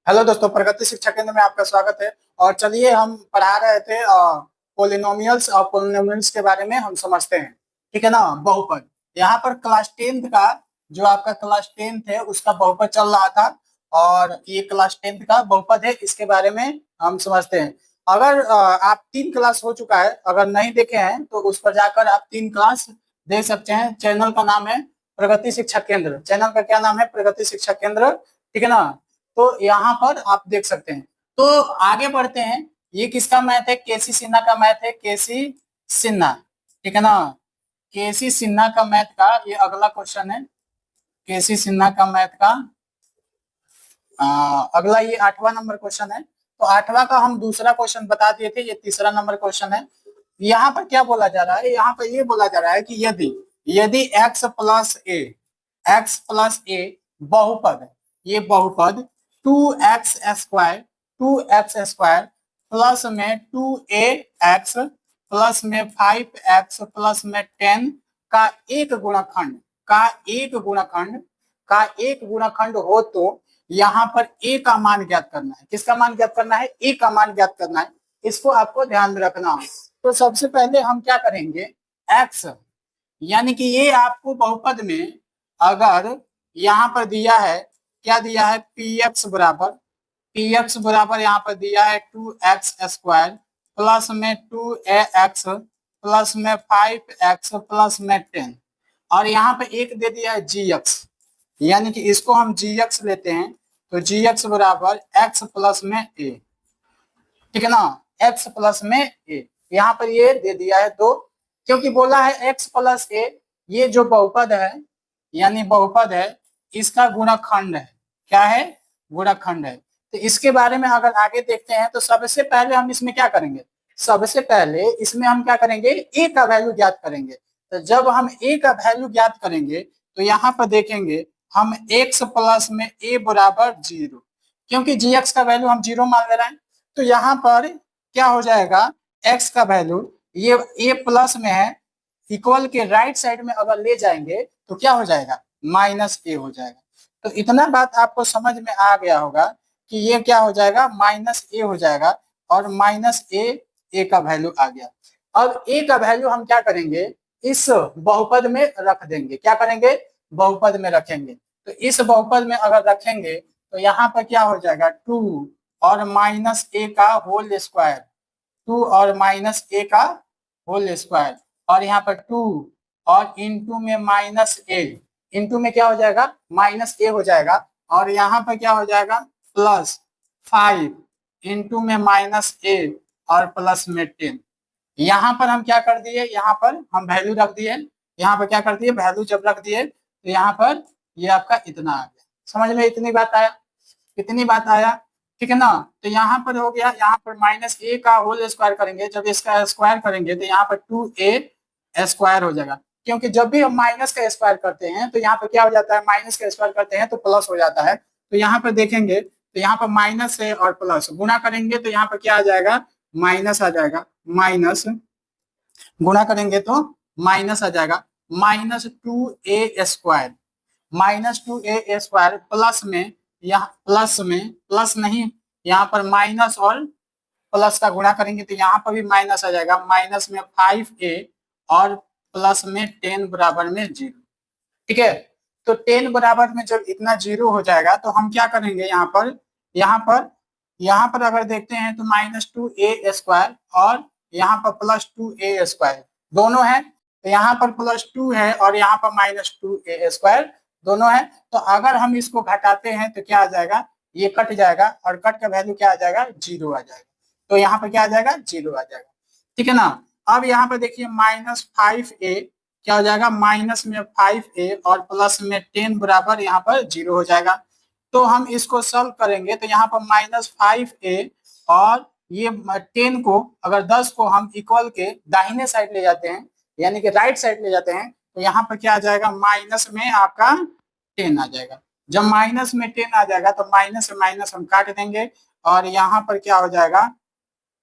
Hello दोस्तों, प्रगति शिक्षा केंद्र में आपका स्वागत है। और चलिए हम पढ़ा रहे थे पोलिनोमियल्स और पोलिनोमियल्स के बारे में हम समझते हैं। ठीक है ना। बहुपद, यहाँ पर क्लास 10th का जो आपका क्लास 10th है उसका बहुपद चल रहा था और ये क्लास 10th का बहुपद है, इसके बारे में हम समझते हैं। अगर आप 3 क्लास हो चुका है, अगर नहीं देखे हैं तो उस पर जाकर आप 3 क्लास देख सकते हैं। चैनल का नाम है प्रगति शिक्षा केंद्र। चैनल का क्या नाम है? प्रगति शिक्षा केंद्र। ठीक है ना। तो यहाँ पर आप देख सकते हैं। तो आगे बढ़ते हैं। ये किसका मैथ है? केसी सिन्हा का मैथ है। केसी सिन्हा। ठीक है ना। केसी सिन्हा का मैथ का ये अगला क्वेश्चन है। केसी सिन्हा का मैथ का अगला ये 8वां नंबर क्वेश्चन है। तो 8वां का हम दूसरा क्वेश्चन बता दिए थे, ये तीसरा नंबर क्वेश्चन है। यहाँ पर क्या बोला जा रहा है? यहाँ पर ये बोला जा रहा है कि यदि यदि x प्लस ए बहुपद, ये बहुपद 2x स्क्वायर प्लस में 2ax प्लस में 5x प्लस में 10 का एक गुणनखंड हो तो यहाँ पर a का मान ज्ञात करना है। किसका मान ज्ञात करना है? a का मान ज्ञात करना है। इसको आपको ध्यान में रखना है। तो सबसे पहले हम क्या करेंगे? x, यानी कि ये आपको बहुपद में अगर यहाँ पर दिया है, क्या दिया है? px बराबर यहाँ पर दिया है 2x स्क्वायर प्लस में 2ax प्लस में 5x प्लस में 10, और यहाँ पे एक दे दिया है gx, यानी कि इसको हम gx लेते हैं। तो gx बराबर x प्लस में a। ठीक है ना। x प्लस में a, यहाँ पर ये दे दिया है 2, क्योंकि बोला है x प्लस a, ये जो बहुपद है यानी बहुपद है, इसका गुणनखंड है। क्या है? गुणनखंड है। तो इसके बारे में अगर आगे देखते हैं तो सबसे पहले हम इसमें क्या करेंगे? सबसे पहले इसमें हम क्या करेंगे? a का वैल्यू ज्ञात करेंगे। तो जब हम a का वैल्यू ज्ञात करेंगे तो यहाँ पर देखेंगे हम x प्लस में a बराबर 0, क्योंकि gx का वैल्यू हम 0 मान ले रहे हैं। तो यहाँ पर क्या हो जाएगा? x का वैल्यू ये a प्लस में है, इक्वल के राइट साइड में अगर ले जाएंगे तो क्या हो जाएगा? माइनस a हो जाएगा। तो इतना बात आपको समझ में आ गया होगा कि ये क्या हो जाएगा? माइनस a हो जाएगा, और माइनस a का वैल्यू आ गया। अब a का वैल्यू हम क्या करेंगे? इस बहुपद में रख देंगे। क्या करेंगे? बहुपद में रखेंगे। तो इस बहुपद में अगर रखेंगे तो यहाँ पर क्या हो जाएगा? 2 और माइनस a का होल स्क्वायर, 2 और माइनस a का होल स्क्वायर, और यहाँ पर 2 और इंटू में माइनस a, इंटू में क्या हो जाएगा? माइनस a हो जाएगा, और यहाँ पर क्या हो जाएगा? प्लस 5 इंटू में माइनस a और प्लस में 10। यहाँ पर हम क्या कर दिए? यहाँ पर हम वैल्यू रख दिए। यहाँ पर क्या कर दिए? वैल्यू जब रख दिए तो यहाँ पर ये आपका इतना आ गया। समझ में इतनी बात आया? कितनी बात आया? ठीक है ना। तो यहाँ पर हो गया। यहाँ पर माइनस a का होल स्क्वायर करेंगे, जब इसका स्क्वायर करेंगे तो यहाँ पर 2a स्क्वायर हो जाएगा, क्योंकि जब भी हम माइनस का स्क्वायर करते हैं तो यहाँ पर क्या हो जाता है? माइनस का स्क्वायर करते हैं तो प्लस हो जाता है। तो यहाँ पर देखेंगे तो यहाँ पर माइनस है और प्लस गुणा करेंगे तो यहाँ पर क्या आ जाएगा? माइनस आ जाएगा। माइनस गुणा करेंगे तो माइनस आ जाएगा। -2a स्क्वायर प्लस में, यहाँ प्लस नहीं, यहाँ पर माइनस और प्लस का गुणा करेंगे तो यहाँ पर भी माइनस आ जाएगा। माइनस में 5a और प्लस में 10 बराबर में 0। ठीक है। तो 10 बराबर में जब इतना 0 हो जाएगा तो हम क्या करेंगे? यहाँ पर अगर देखते हैं तो -2a स्क्वायर और यहाँ पर +2a स्क्वायर दोनों है। तो यहाँ पर +2 है और यहाँ पर -2a स्क्वायर दोनों है। तो अगर हम इसको घटाते हैं तो क्या आ जाएगा? ये कट जाएगा, और कट का वैल्यू क्या आ जाएगा? 0 आ जाएगा। तो यहाँ पर क्या आ जाएगा? 0 आ जाएगा। ठीक है ना। अब यहाँ पर देखिए -5a क्या हो जाएगा? माइनस में 5a और प्लस में 10 बराबर यहाँ पर 0 हो जाएगा। तो हम इसको सॉल्व करेंगे तो यहाँ पर -5a और ये 10 को, अगर 10 को हम इक्वल के दाहिने साइड ले जाते हैं, यानी कि राइट साइड ले जाते हैं, तो यहाँ पर क्या आ जाएगा? माइनस में आपका 10 आ जाएगा। जब माइनस में 10 आ जाएगा तो माइनस से माइनस हम काट देंगे, और यहाँ पर क्या हो जाएगा?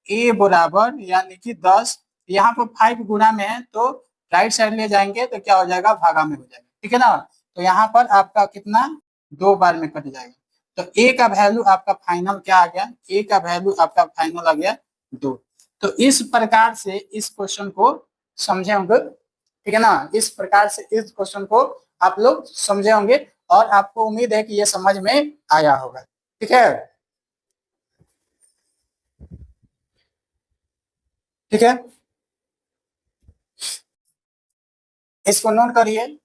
a बराबर यानी कि 10, यहाँ पर 5 गुणा में है तो राइट साइड ले जाएंगे तो क्या हो जाएगा? भागा में हो जाएगा। ठीक है ना। तो यहाँ पर आपका कितना? 2 बार में कट जाएगा। तो ए का वैल्यू आपका फाइनल क्या आ गया, ए का वैल्यू आपका फाइनल आ गया 2। तो इस प्रकार से इस क्वेश्चन को समझे होंगे, ठीक है ना, इस प्रकार से इस क्वेश्चन को आप लोग समझे होंगे और आपको उम्मीद है कि ये समझ में आया होगा। ठीक है, ठीक है, इसको नोट करिए,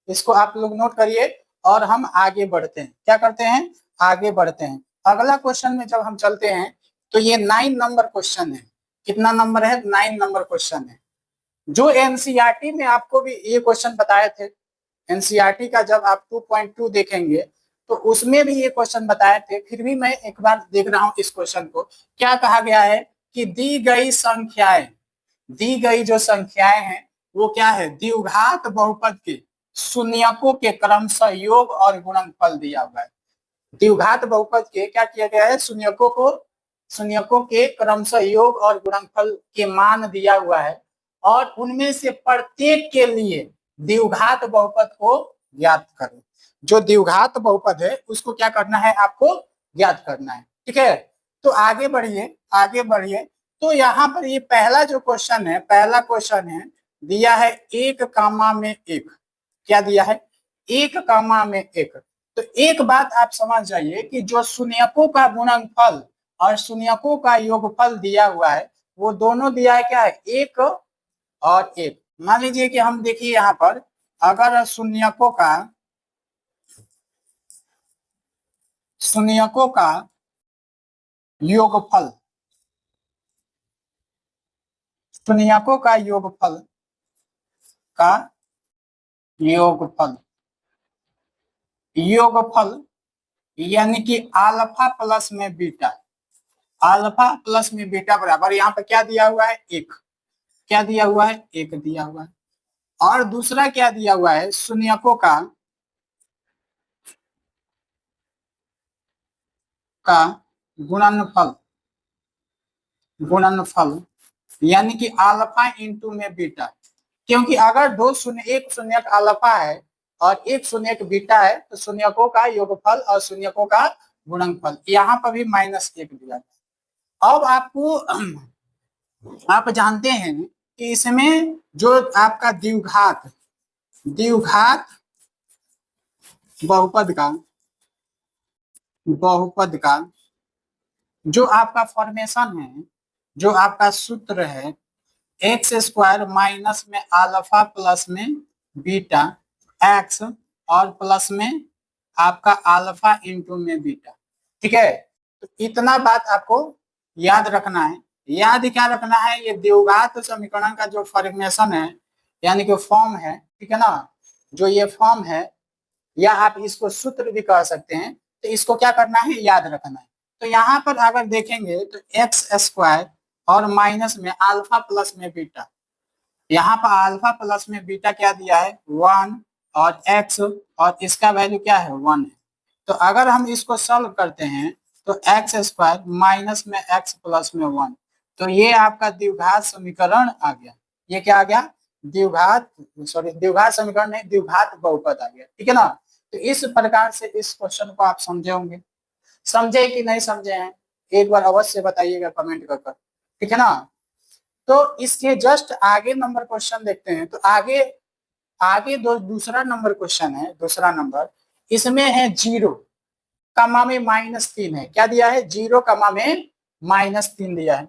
इसको आप लोग नोट करिए और हम आगे बढ़ते हैं। क्या करते हैं, आगे बढ़ते हैं। अगला क्वेश्चन में जब हम चलते हैं तो ये 9 नंबर क्वेश्चन है। कितना नंबर है, 9 नंबर क्वेश्चन है। जो एनसीईआरटी में आपको भी ये क्वेश्चन बताए थे, एनसीईआरटी का जब आप 2.2 देखेंगे तो उसमें भी ये क्वेश्चन बताए थे। फिर भी मैं एक बार देख रहा हूं इस क्वेश्चन को। क्या कहा गया है कि दी गई संख्याएं, दी गई जो संख्याएं हैं वो क्या है, द्विघात बहुपद के शून्यकों के क्रमशः योग और गुणनफल दिया हुआ है। द्विघात बहुपद के क्या किया गया है, शून्यकों के क्रमशः योग और गुणनफल के मान दिया हुआ है और उनमें से प्रत्येक के लिए द्विघात बहुपद को ज्ञात करें। जो द्विघात बहुपद है उसको क्या करना है, आपको ज्ञात करना है। ठीक है, तो आगे बढ़िए, आगे बढ़िए। तो यहाँ पर ये पहला जो क्वेश्चन है, पहला क्वेश्चन है दिया है 1 कामा में 1। क्या दिया है, 1 कामा में 1। तो एक बात आप समझ जाइए कि जो शून्यकों का गुणनफल और शून्यकों का योगफल दिया हुआ है वो दोनों दिया है क्या है, 1 और 1। मान लीजिए कि हम देखिए यहाँ पर अगर शून्यकों का योगफल, शून्यकों का योगफल यानी कि अल्फा प्लस में बीटा, अल्फा प्लस में बीटा बराबर यहाँ पर क्या दिया हुआ है, 1। क्या दिया हुआ है, 1 दिया हुआ है। और दूसरा क्या दिया हुआ है, शून्यकों का गुणनफल यानी कि अल्फा इंटू में बीटा। क्योंकि अगर दो शून्य, एक शून्यक अल्फा है और एक शून्यक बीटा है तो शून्यकों का योगफल और शून्यकों का गुणनफल, यहाँ पर भी -1 दिया गया। अब आपको आप जानते हैं कि इसमें जो आपका द्विघात बहुपद का जो आपका फॉर्मेशन है, जो आपका सूत्र है, एक्स स्क्वायर माइनस में अल्फा प्लस में बीटा एक्स और प्लस में आपका अल्फा इंटू में बीटा। ठीक है, तो इतना बात आपको याद रखना है। याद क्या रखना है, ये द्विघात समीकरण का जो फॉर्मेशन है यानी कि फॉर्म है, ठीक है ना, जो ये फॉर्म है या आप इसको सूत्र भी कह सकते हैं, तो इसको क्या करना है, याद रखना है। तो यहाँ पर अगर देखेंगे तो एक्स स्क्वायर और माइनस में अल्फा प्लस में बीटा, यहाँ पर अल्फा प्लस में बीटा क्या दिया है, 1 और एक्स और इसका वैल्यू क्या है, 1 है। तो अगर हम इसको सॉल्व करते हैं तो एक्स स्क्वायर माइनस में एक्स प्लस में 1, तो ये आपका द्विघात समीकरण आ गया। ये क्या आ गया, द्विघात समीकरण नहीं, द्विघात बहुपद आ गया। ठीक है ना, तो इस प्रकार से इस क्वेश्चन को आप समझे होंगे। समझे कि नहीं समझे हैं, एक बार अवश्य बताइएगा कमेंट कर। ठीक है ना, तो इसके जस्ट आगे नंबर क्वेश्चन देखते हैं। तो आगे आगे दूसरा नंबर क्वेश्चन है, दूसरा नंबर, इसमें है 0 कमा में -3 है। क्या दिया है, 0 कमा में -3 दिया है।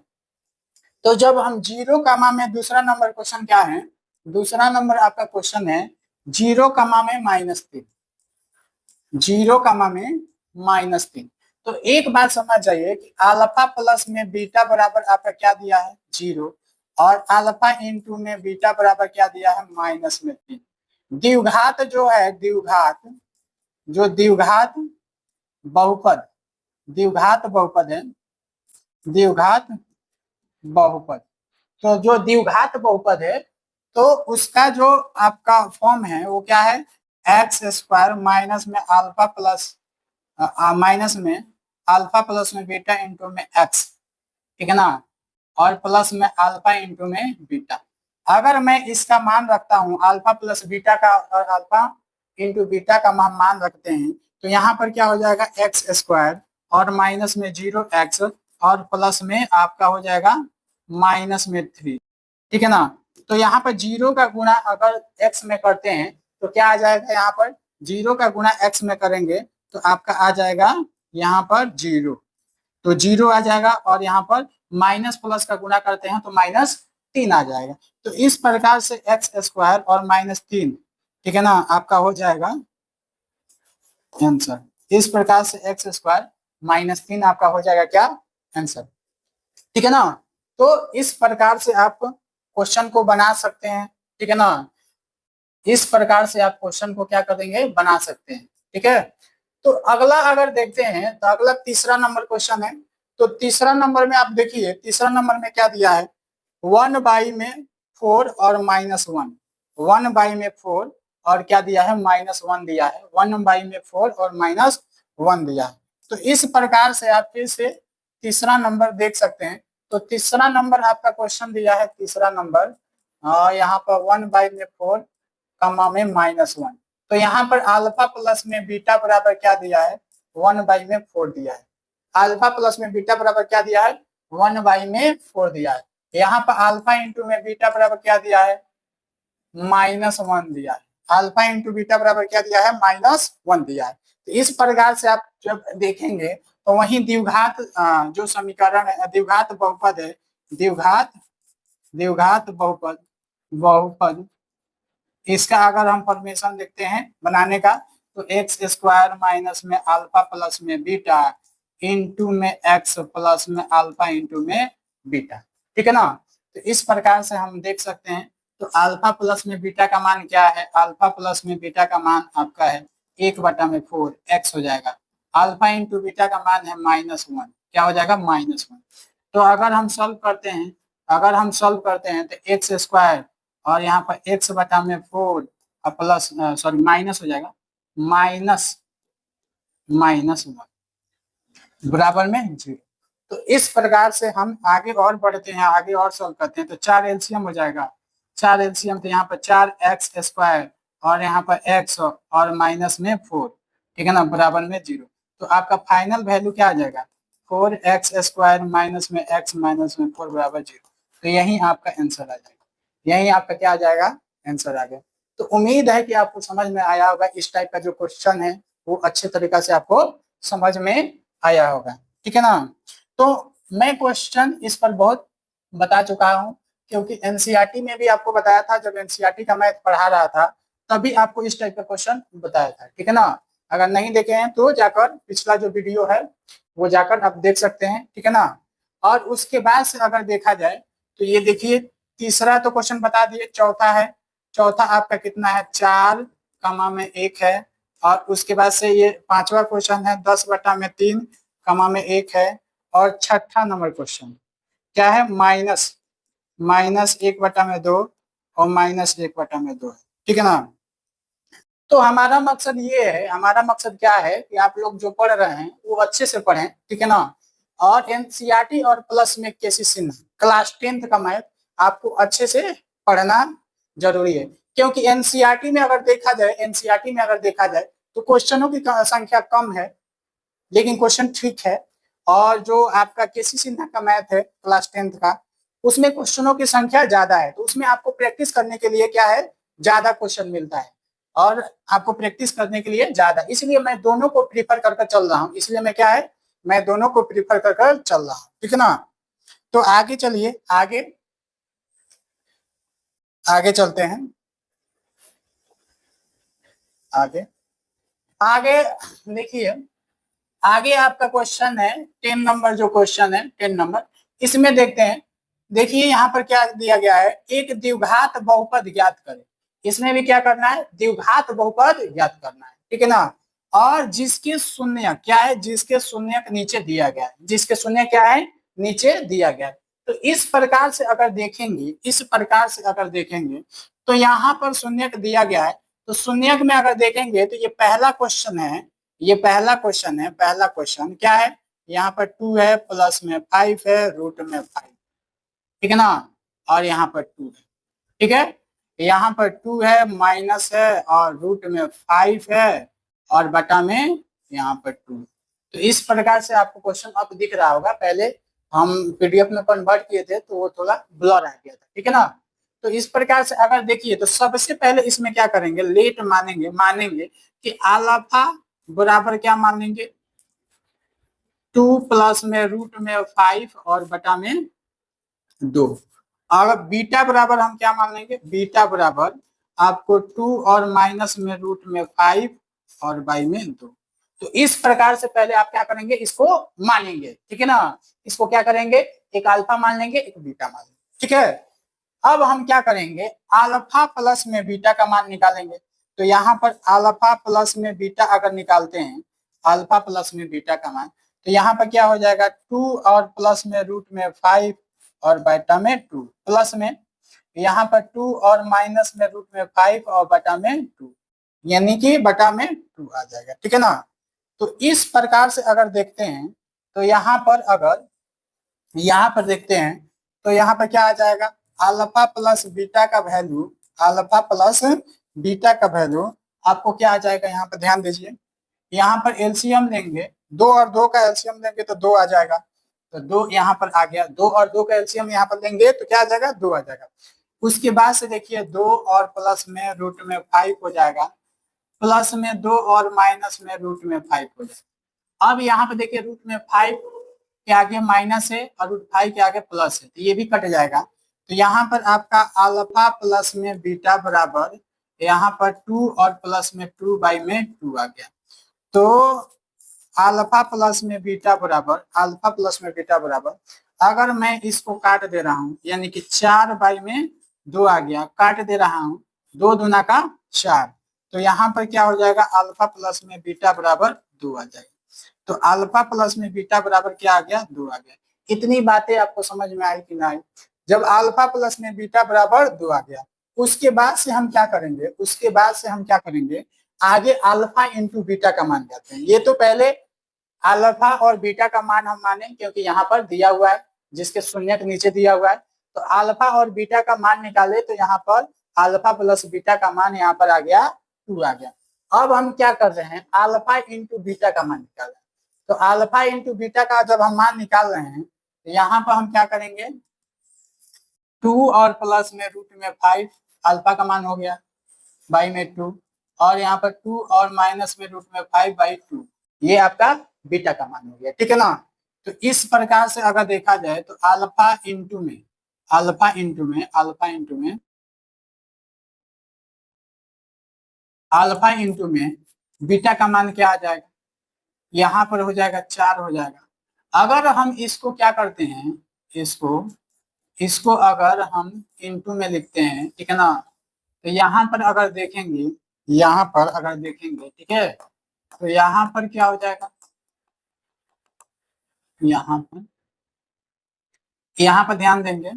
तो जब हम 0 कमा में, दूसरा नंबर क्वेश्चन क्या है, दूसरा नंबर आपका क्वेश्चन है 0 कमा में -3, 0 कमा में -3। तो एक बात समझ जाइए कि अल्फा प्लस में बीटा बराबर आपका क्या दिया है, 0 और अल्फा इंटू में बीटा बराबर क्या दिया है, -3। द्विघात जो है, द्विघात बहुपद है, द्विघात बहुपद। तो जो द्विघात बहुपद है तो उसका जो आपका फॉर्म है वो क्या है, एक्स स्क्वायर माइनस में अल्फा प्लस में बीटा इंटू में एक्स, ठीक है ना, और प्लस में अल्फा इंटू में बीटा। अगर मैं इसका मान रखता हूं अल्फा प्लस बीटा का और अल्फा इंटू बीटा का मान रखते हैं तो यहाँ पर क्या हो जाएगा एक्स स्क्वायर और माइनस में 0x और प्लस में आपका हो जाएगा माइनस में 3, ठीक है ना। तो यहाँ पर 0 का गुणा अगर x में करते हैं तो क्या आ जाएगा, यहाँ पर 0 का गुणा x में करेंगे तो आपका आ जाएगा यहाँ पर 0, तो 0 आ जाएगा और यहाँ पर माइनस प्लस का गुणा करते हैं तो -3 आ जाएगा। तो इस प्रकार से एक्स स्क्वायर और -3, ठीक है ना, आपका हो जाएगा आंसर। इस प्रकार से एक्स स्क्वायर -3 आपका हो जाएगा क्या आंसर, ठीक है ना। तो इस प्रकार से आप क्वेश्चन को बना सकते हैं, ठीक है ना। इस प्रकार से आप क्वेश्चन को क्या करेंगे, बना सकते हैं, ठीक है। तो अगला अगर देखते हैं तो अगला तीसरा नंबर क्वेश्चन है। तो तीसरा नंबर में आप देखिए, तीसरा नंबर में क्या दिया है, 1/4 और -1, 1/4 और क्या दिया है -1 दिया है, 1/4 और -1 दिया है। तो इस प्रकार से आप फिर से तीसरा नंबर देख सकते हैं। तो तीसरा नंबर आपका क्वेश्चन दिया है, तीसरा नंबर यहाँ पर 1/4 कमा में -1। तो यहाँ पर अल्फा प्लस में बीटा बराबर क्या दिया है, 1/4 दिया है। अल्फा प्लस में बीटा बराबर क्या दिया है, 1/4 दिया है। यहाँ पर अल्फा इंटू में बीटा बराबर क्या दिया है, -1 दिया है। अल्फा इंटू बीटा बराबर क्या दिया है, -1 दिया है। तो इस प्रकार से आप जब देखेंगे तो वही द्विघात जो समीकरण है, द्विघात बहुपद है, द्विघात द्विघात बहुपद बहुपद इसका अगर हम फॉर्मेशन देखते हैं बनाने का, तो एक्स स्क्वायर माइनस में अल्फा प्लस में बीटा इंटू में एक्स प्लस में अल्फा इंटू में बीटा, ठीक है ना। तो इस प्रकार से हम देख सकते हैं। तो अल्फा प्लस में बीटा का मान क्या है, अल्फा प्लस में बीटा का मान आपका है 1/4 एक्स हो जाएगा। अल्फा इंटू बीटा का मान है -1, क्या हो जाएगा -1। तो अगर हम सॉल्व करते हैं, अगर हम सॉल्व करते हैं तो एक्स स्क्वायर और यहाँ पर x/4 प्लस सॉरी माइनस हो जाएगा -1 बराबर में 0। तो इस प्रकार से हम आगे और बढ़ते हैं, आगे और सॉल्व करते हैं। तो 4 एलसीएम हो जाएगा, 4 एलसीएम, तो यहाँ पर 4x² और यहाँ पर x और माइनस में 4, ठीक है ना, बराबर में 0। तो आपका फाइनल वैल्यू क्या आ जाएगा, 4x² माइनस में x माइनस में 4 बराबर 0। तो यही आपका आंसर आ जाएगा, यही आपका क्या आ जाएगा, आंसर आ गया। तो उम्मीद है कि आपको समझ में आया होगा, इस टाइप का जो क्वेश्चन है वो अच्छे तरीका से आपको समझ में आया होगा, ठीक है ना। तो मैं क्वेश्चन इस पर बहुत बता चुका हूँ, क्योंकि एनसीईआरटी में भी आपको बताया था, जब एनसीईआरटी का मैथ पढ़ा रहा था तभी आपको इस टाइप का क्वेश्चन बताया था, ठीक है ना। अगर नहीं देखे हैं तो जाकर पिछला जो वीडियो है वो जाकर आप देख सकते हैं, ठीक है ना। और उसके बाद से अगर देखा जाए तो ये देखिए, तीसरा तो क्वेश्चन बता दिए, चौथा है, चौथा आपका कितना है, 4,1 है। और उसके बाद से ये पांचवा क्वेश्चन है 10/3 कमा में 1 है। और छठा नंबर क्वेश्चन क्या है, -1/2 और -1/2 है, ठीक है ना। तो हमारा मकसद ये है, हमारा मकसद क्या है कि आप लोग जो पढ़ रहे हैं वो अच्छे से पढ़ें, ठीक है ना। और एनसीईआरटी और प्लस में केसी सिन्हा क्लास 10th का मैथ आपको अच्छे से पढ़ना जरूरी है, क्योंकि एनसीईआरटी में अगर देखा जाए, एनसीईआरटी में अगर देखा जाए तो क्वेश्चनों की संख्या कम है लेकिन क्वेश्चन ठीक है। और जो आपका केसी सिन्हा का मैथ है क्लास 10th का, उसमें क्वेश्चनों की संख्या ज्यादा है। तो उसमें आपको प्रैक्टिस करने के लिए क्या है, ज्यादा क्वेश्चन मिलता है और आपको प्रैक्टिस करने के लिए ज्यादा, इसलिए मैं दोनों को प्रीफर करके चल रहा हूँ, इसलिए मैं क्या है, मैं दोनों को प्रीफर कर चल रहा हूँ, ठीक है ना। तो आगे चलिए, आगे आगे चलते हैं, आगे आगे देखिए, आगे आपका क्वेश्चन है 10 नंबर, जो क्वेश्चन है 10 नंबर, इसमें देखते हैं। देखिए यहाँ पर क्या दिया गया है, एक द्विघात बहुपद ज्ञात करें। इसमें भी क्या करना है, द्विघात बहुपद ज्ञात करना है, ठीक है ना। और जिसके शून्य क्या है, जिसके शून्य नीचे दिया गया है, जिसके शून्य क्या है, नीचे दिया गया है। तो इस प्रकार से अगर देखेंगे, इस प्रकार से अगर देखेंगे तो यहाँ पर शून्य दिया गया है। तो शून्य में अगर देखेंगे तो ये पहला क्वेश्चन है, ये पहला क्वेश्चन है। पहला क्वेश्चन क्या है, यहाँ पर 2 है, प्लस में 5 है, रूट में 5, ठीक है ना। और यहाँ पर 2 है, ठीक है, यहाँ पर 2 है, माइनस है और रूट में 5 है और बटा में यहाँ पर 2। तो इस प्रकार से आपको क्वेश्चन अब दिख रहा होगा। पहले हम पीडीएफ में कन्वर्ट किए थे तो वो थोड़ा ब्लर आ गया था, ठीक है ना। तो इस प्रकार से अगर देखिए तो सबसे पहले इसमें क्या करेंगे, लेट मानेंगे कि अल्फा बराबर क्या मान लेंगे, 2 प्लस में रूट में 5 और बटा में 2। अगर बीटा बराबर हम क्या मान लेंगे, बीटा बराबर आपको 2 और माइनस में रूट में 5 और बाई में 2। तो इस प्रकार से पहले आप क्या करेंगे, इसको मानेंगे, ठीक है ना। इसको क्या करेंगे, एक अल्फा मान लेंगे, एक बीटा मान लेंगे, ठीक है। अब हम क्या करेंगे, अल्फा प्लस में बीटा का मान निकालेंगे। तो यहाँ पर अल्फा प्लस में बीटा अगर निकालते हैं, अल्फा प्लस में बीटा का मान, तो यहाँ पर क्या हो जाएगा, 2 और प्लस में रूट में 5 और बटा में 2, प्लस में यहाँ पर 2 और माइनस में रूट में 5 और बटा में 2, यानी कि बटा में 2 आ जाएगा, ठीक है ना। तो इस प्रकार से अगर देखते हैं तो यहाँ पर अगर यहाँ पर देखते हैं तो यहाँ पर क्या आ जाएगा, अल्फा प्लस बीटा का वैल्यू, अल्फा प्लस बीटा का वैल्यू आपको क्या आ जाएगा, यहाँ पर ध्यान दीजिए। यहाँ पर एलसीएम लेंगे, 2 और 2 का एलसीएम लेंगे तो 2 आ जाएगा। तो 2 यहाँ पर आ गया, 2 और 2 का एलसीएम यहाँ पर लेंगे तो क्या आ जाएगा, 2 आ जाएगा। उसके बाद से देखिए 2 और प्लस में रूट में 5 हो जाएगा, प्लस में 2 और माइनस में रूट में 5 हो जाएगा। अब यहाँ पे देखिए रूट में 5 के आगे माइनस है और रूट 5 के आगे प्लस है, तो ये भी कट जाएगा। तो यहाँ पर आपका अल्फा प्लस में बीटा बराबर यहाँ पर 2 और प्लस में 2 बाई में 2 आ गया। तो अल्फा प्लस में बीटा बराबर, अल्फा प्लस में बीटा बराबर, अगर मैं इसको काट दे रहा हूँ यानी कि 4 बाई में 2 आ गया, काट दे रहा हूँ, 2 दूना का 4, तो यहाँ पर क्या हो जाएगा, अल्फा प्लस में बीटा बराबर 2 आ जाएगा। तो अल्फा प्लस में बीटा बराबर क्या आ गया, 2 आ गया। इतनी बातें आपको समझ में आई कि नहीं। जब अल्फा प्लस में बीटा बराबर 2 आ गया, उसके बाद से हम क्या करेंगे, उसके बाद से हम क्या करेंगे, आगे अल्फा इंटू बीटा का मान जाते हैं। ये तो पहले अल्फा और बीटा का मान हम माने क्योंकि यहाँ पर दिया हुआ है, जिसके शून्य के नीचे दिया हुआ है। तो अल्फा और बीटा का मान निकाले तो यहाँ पर अल्फा प्लस बीटा का मान यहाँ पर आ गया 2 आ गया। अब हम क्या कर रहे हैं, अल्फा इंटू बीटा का मान निकाल रहे हैं। तो अल्फा इंटू बीटा का जब हम मान निकाल रहे हैं तो यहाँ पर हम क्या करेंगे, 2 और प्लस में रूट में 5 अल्फा का मान हो गया बाई में 2, और यहाँ पर 2 और माइनस में रूट में 5 बाई 2, ये आपका बीटा का मान हो गया, ठीक है ना। तो इस प्रकार से अगर देखा जाए तो अल्फा इंटू में, अल्फा इंटू में, अल्फा इंटू में, अल्फा इंटू में बीटा का मान क्या आ जाएगा, यहाँ पर हो जाएगा 4 हो जाएगा। अगर हम इसको क्या करते हैं, इसको अगर हम इंटू में लिखते हैं, ठीक है ना, तो यहाँ पर अगर देखेंगे, यहाँ पर अगर देखेंगे, ठीक है, तो यहाँ पर क्या हो जाएगा, यहाँ पर ध्यान देंगे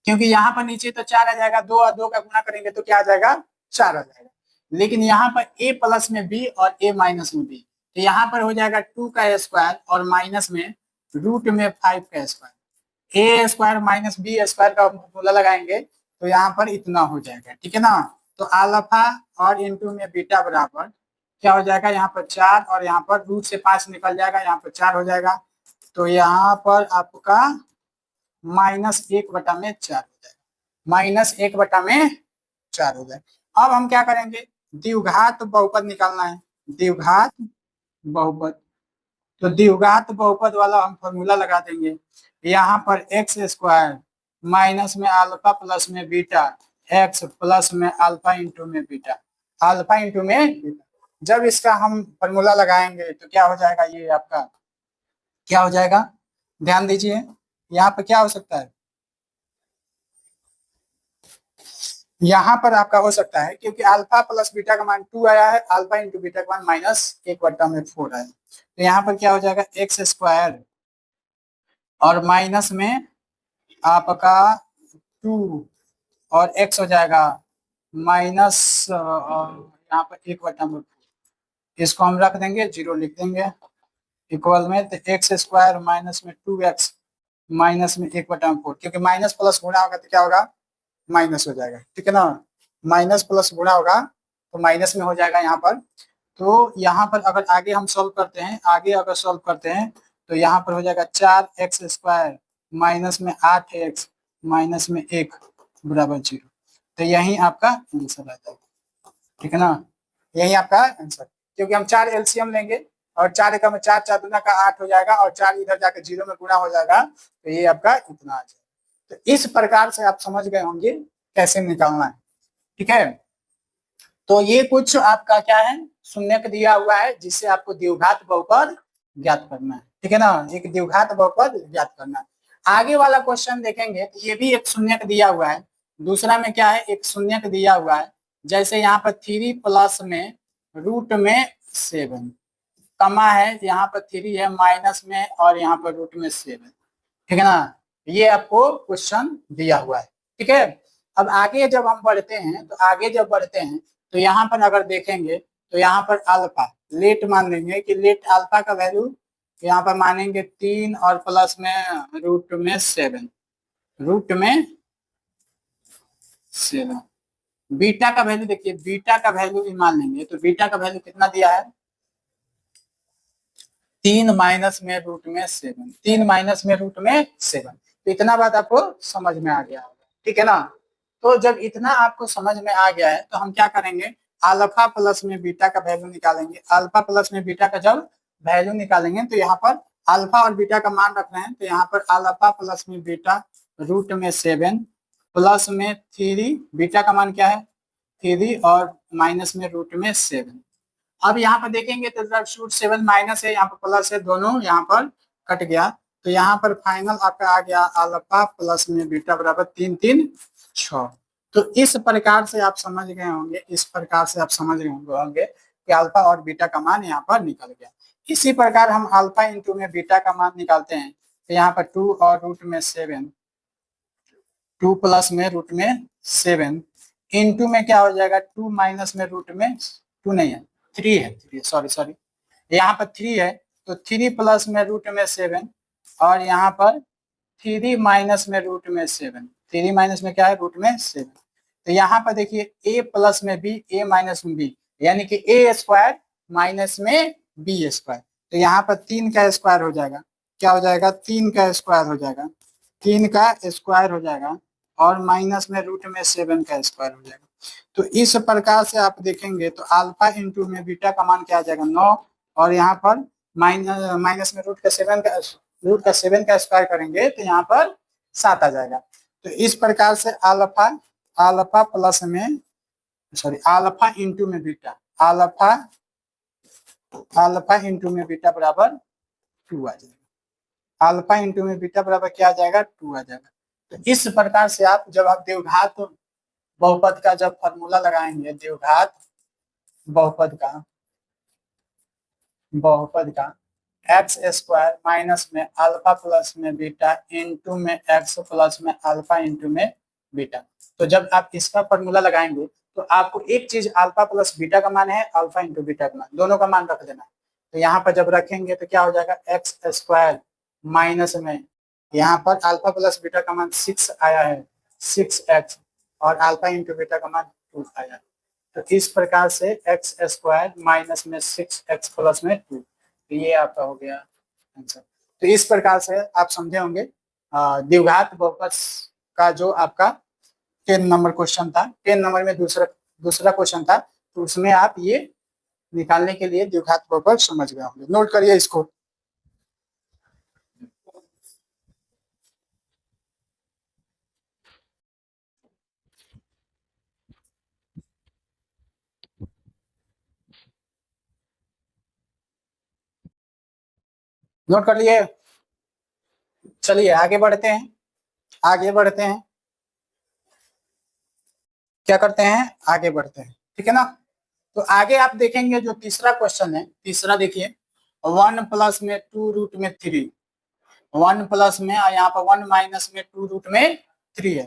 क्योंकि यहाँ पर नीचे तो 4 आ जाएगा, 2 और 2 का गुना करेंगे तो क्या आ जाएगा, 4 आ जाएगा। लेकिन यहाँ पर a प्लस में b और a माइनस में b, तो यहाँ पर हो जाएगा 2 का स्क्वायर और माइनस में रूट में 5 का square, a square minus b square का फॉर्मूला लगाएंगे तो यहाँ पर इतना हो जाएगा, ठीक है ना। तो अल्फा और इंटू में बीटा बराबर क्या हो जाएगा, यहाँ पर 4 और यहाँ पर रूट से 5 निकल जाएगा, यहाँ पर 4 हो जाएगा। तो यहाँ पर आपका -1/4 हो जाएगा, -1/4 हो जाएगा। अब हम क्या करेंगे, द्विघात बहुपद निकालना है, द्विघात बहुपद। तो द्विघात बहुपद वाला हम फॉर्मूला लगा देंगे, यहाँ पर एक्स स्क्वायर माइनस में अल्फा प्लस में बीटा एक्स प्लस में अल्फा इंटू में बीटा, अल्फा इंटू में बीटा। जब इसका हम फॉर्मूला लगाएंगे तो क्या हो जाएगा, ये आपका क्या हो जाएगा, ध्यान दीजिए यहाँ पर क्या हो सकता है, यहाँ पर आपका हो सकता है क्योंकि अल्फा प्लस बीटा का मान 2 आया है, अल्फा इंटू बीटा का मान -1/4 आया। तो यहाँ पर क्या हो जाएगा, एक्स स्क्वायर और माइनस में आपका 2 और एक्स हो जाएगा माइनस यहाँ पर 1/4, इसको हम रख देंगे, 0 लिख देंगे, इक्वल में तो एक्स स्क्वायर माइनस में 2x माइनस में 1/4, क्योंकि माइनस प्लस गुणा होगा तो क्या होगा, माइनस हो जाएगा, ठीक है ना। माइनस प्लस गुणा होगा तो माइनस में हो जाएगा यहाँ पर। तो यहाँ पर अगर आगे हम सॉल्व करते हैं, आगे अगर सॉल्व करते हैं तो यहाँ पर हो जाएगा 4x² माइनस में 8x माइनस में 1 बराबर 0। तो यही आपका आंसर आ जाएगा, ठीक है ना, यही आपका आंसर। क्योंकि हम 4 एलसीएम लेंगे और 4 एकम में 4, 4 दूना का 8 हो जाएगा और 4 इधर जाकर 0 में गुणा हो जाएगा, तो ये आपका इतना आ जाएगा। तो इस प्रकार से आप समझ गए होंगे कैसे निकालना है, ठीक है। तो ये कुछ आपका क्या है, शून्यक दिया हुआ है जिससे आपको द्विघात बहुपद ज्ञात करना है, ठीक है ना, एक द्विघात बहुपद ज्ञात करना है। आगे वाला क्वेश्चन देखेंगे तो ये भी एक शून्यक दिया हुआ है, दूसरा में क्या है, एक शून्यक दिया हुआ है। जैसे यहाँ पर 3 प्लस में रूट में 7 कमा है, यहाँ पर 3 है माइनस में और यहाँ पर रूट में 7, ठीक है ना, ये आपको क्वेश्चन दिया हुआ है, ठीक है। अब आगे जब हम बढ़ते हैं तो आगे जब बढ़ते हैं तो यहाँ पर अगर देखेंगे तो यहाँ पर अल्फा लेट मान लेंगे कि लेट अल्फा का वैल्यू यहाँ पर मानेंगे 3 और प्लस में रूट में 7, रूट में 7। बीटा का वैल्यू देखिए, बीटा का वैल्यू भी मान लेंगे तो बीटा का वैल्यू कितना दिया है, 3 माइनस में रूट में 7, 3 माइनस में रूट में 7। तो इतना बात आपको समझ में आ गया होगा, ठीक है ना। तो जब इतना आपको समझ में आ गया है तो हम क्या करेंगे, अल्फा प्लस में बीटा का वैल्यू निकालेंगे। अल्फा प्लस में बीटा का जब वैल्यू निकालेंगे तो यहाँ पर अल्फा और बीटा का मान रख रहे हैं, तो यहाँ पर अल्फा प्लस में बीटा रूट में 7 प्लस में 3, बीटा का मान क्या है 3 और माइनस में रूट में 7। अब यहाँ पर देखेंगे तो रूट 7 माइनस है, यहाँ पर प्लस है, दोनों यहाँ पर कट गया, तो यहाँ पर फाइनल आपका आ गया अल्फा प्लस में बीटा बराबर 3 3 6। तो इस प्रकार से आप समझ गए होंगे, इस प्रकार से आप समझ गए होंगे कि अल्फा और बीटा का मान यहाँ पर निकल गया। इसी प्रकार हम अल्फा इंटू में बीटा का मान निकालते हैं, तो यहाँ पर 2 और रूट में 7, 2 प्लस में रूट में 7 इंटू में क्या हो जाएगा, 2 माइनस में रूट में 2 नहीं है 3 है, 3 सॉरी सॉरी, यहाँ पर 3 है तो 3 प्लस में रूट में 7 और यहाँ पर 3 माइनस में रूट में 7, 3 माइनस में क्या है रूट में 7। तो यहाँ पर देखिए a प्लस में b, a माइनस में b, यानी कि a स्क्वायर माइनस में b स्क्वायर। तो यहाँ पर 3 का स्क्वायर हो जाएगा, क्या हो जाएगा 3 का स्क्वायर हो जाएगा, 3 का स्क्वायर हो जाएगा और माइनस में रूट में 7 का स्क्वायर हो जाएगा। तो इस प्रकार से आप देखेंगे तो अल्फा इंटू में बीटा का मान क्या आ जाएगा 9 और यहाँ पर माइनस में रूट का 7 का स्क्वायर करेंगे तो यहाँ पर 7 आ जाएगा। तो इस प्रकार से अल्फा अल्फा प्लस में सॉरी अल्फा इंटू में बीटा, अल्फा अल्फा इंटू में बीटा बराबर 2 आ जाएगा, अल्फा इंटू में बीटा बराबर क्या आ जाएगा 2 आ जाएगा। तो इस प्रकार से आप जब आप द्विघात बहुपद का जब फॉर्मूला लगाएंगे, द्विघात बहुपद का एक्स स्क्वायर माइनस में अल्फा प्लस में बीटा इंटू में एक्स प्लस में अल्फा इंटू में बीटा, तो जब आप इसका फॉर्मूला लगाएंगे तो आपको एक चीज अल्फा प्लस बीटा का मान है, अल्फा इंटू बीटा का मान, दोनों का मान रख देना है। तो यहाँ पर जब रखेंगे तो क्या हो जाएगा एक्स स्क्वायर माइनस में यहाँ पर अल्फा प्लस बीटा का मान 6 आया है 6x और अल्फा इंटू बीटा का मान 2 आया है। तो इस प्रकार से एक्स स्क्वायर माइनस में 6x प्लस में 2, तो ये आपका हो गया आंसर। तो इस प्रकार से आप समझे होंगे द्विघात बहुपद का जो आपका 10 नंबर क्वेश्चन था, 10 नंबर में दूसरा क्वेश्चन था, तो उसमें आप ये निकालने के लिए द्विघात बहुपद समझ गए होंगे। नोट करिए इसको। नोट कर लिए, चलिए आगे बढ़ते हैं, आगे बढ़ते हैं, क्या करते हैं आगे बढ़ते हैं, ठीक है ना। तो आगे आप देखेंगे जो तीसरा क्वेश्चन है, तीसरा देखिए 1 प्लस में 2 रूट में 3, 1 प्लस में और यहाँ पर 1 माइनस में 2 रूट में 3 है।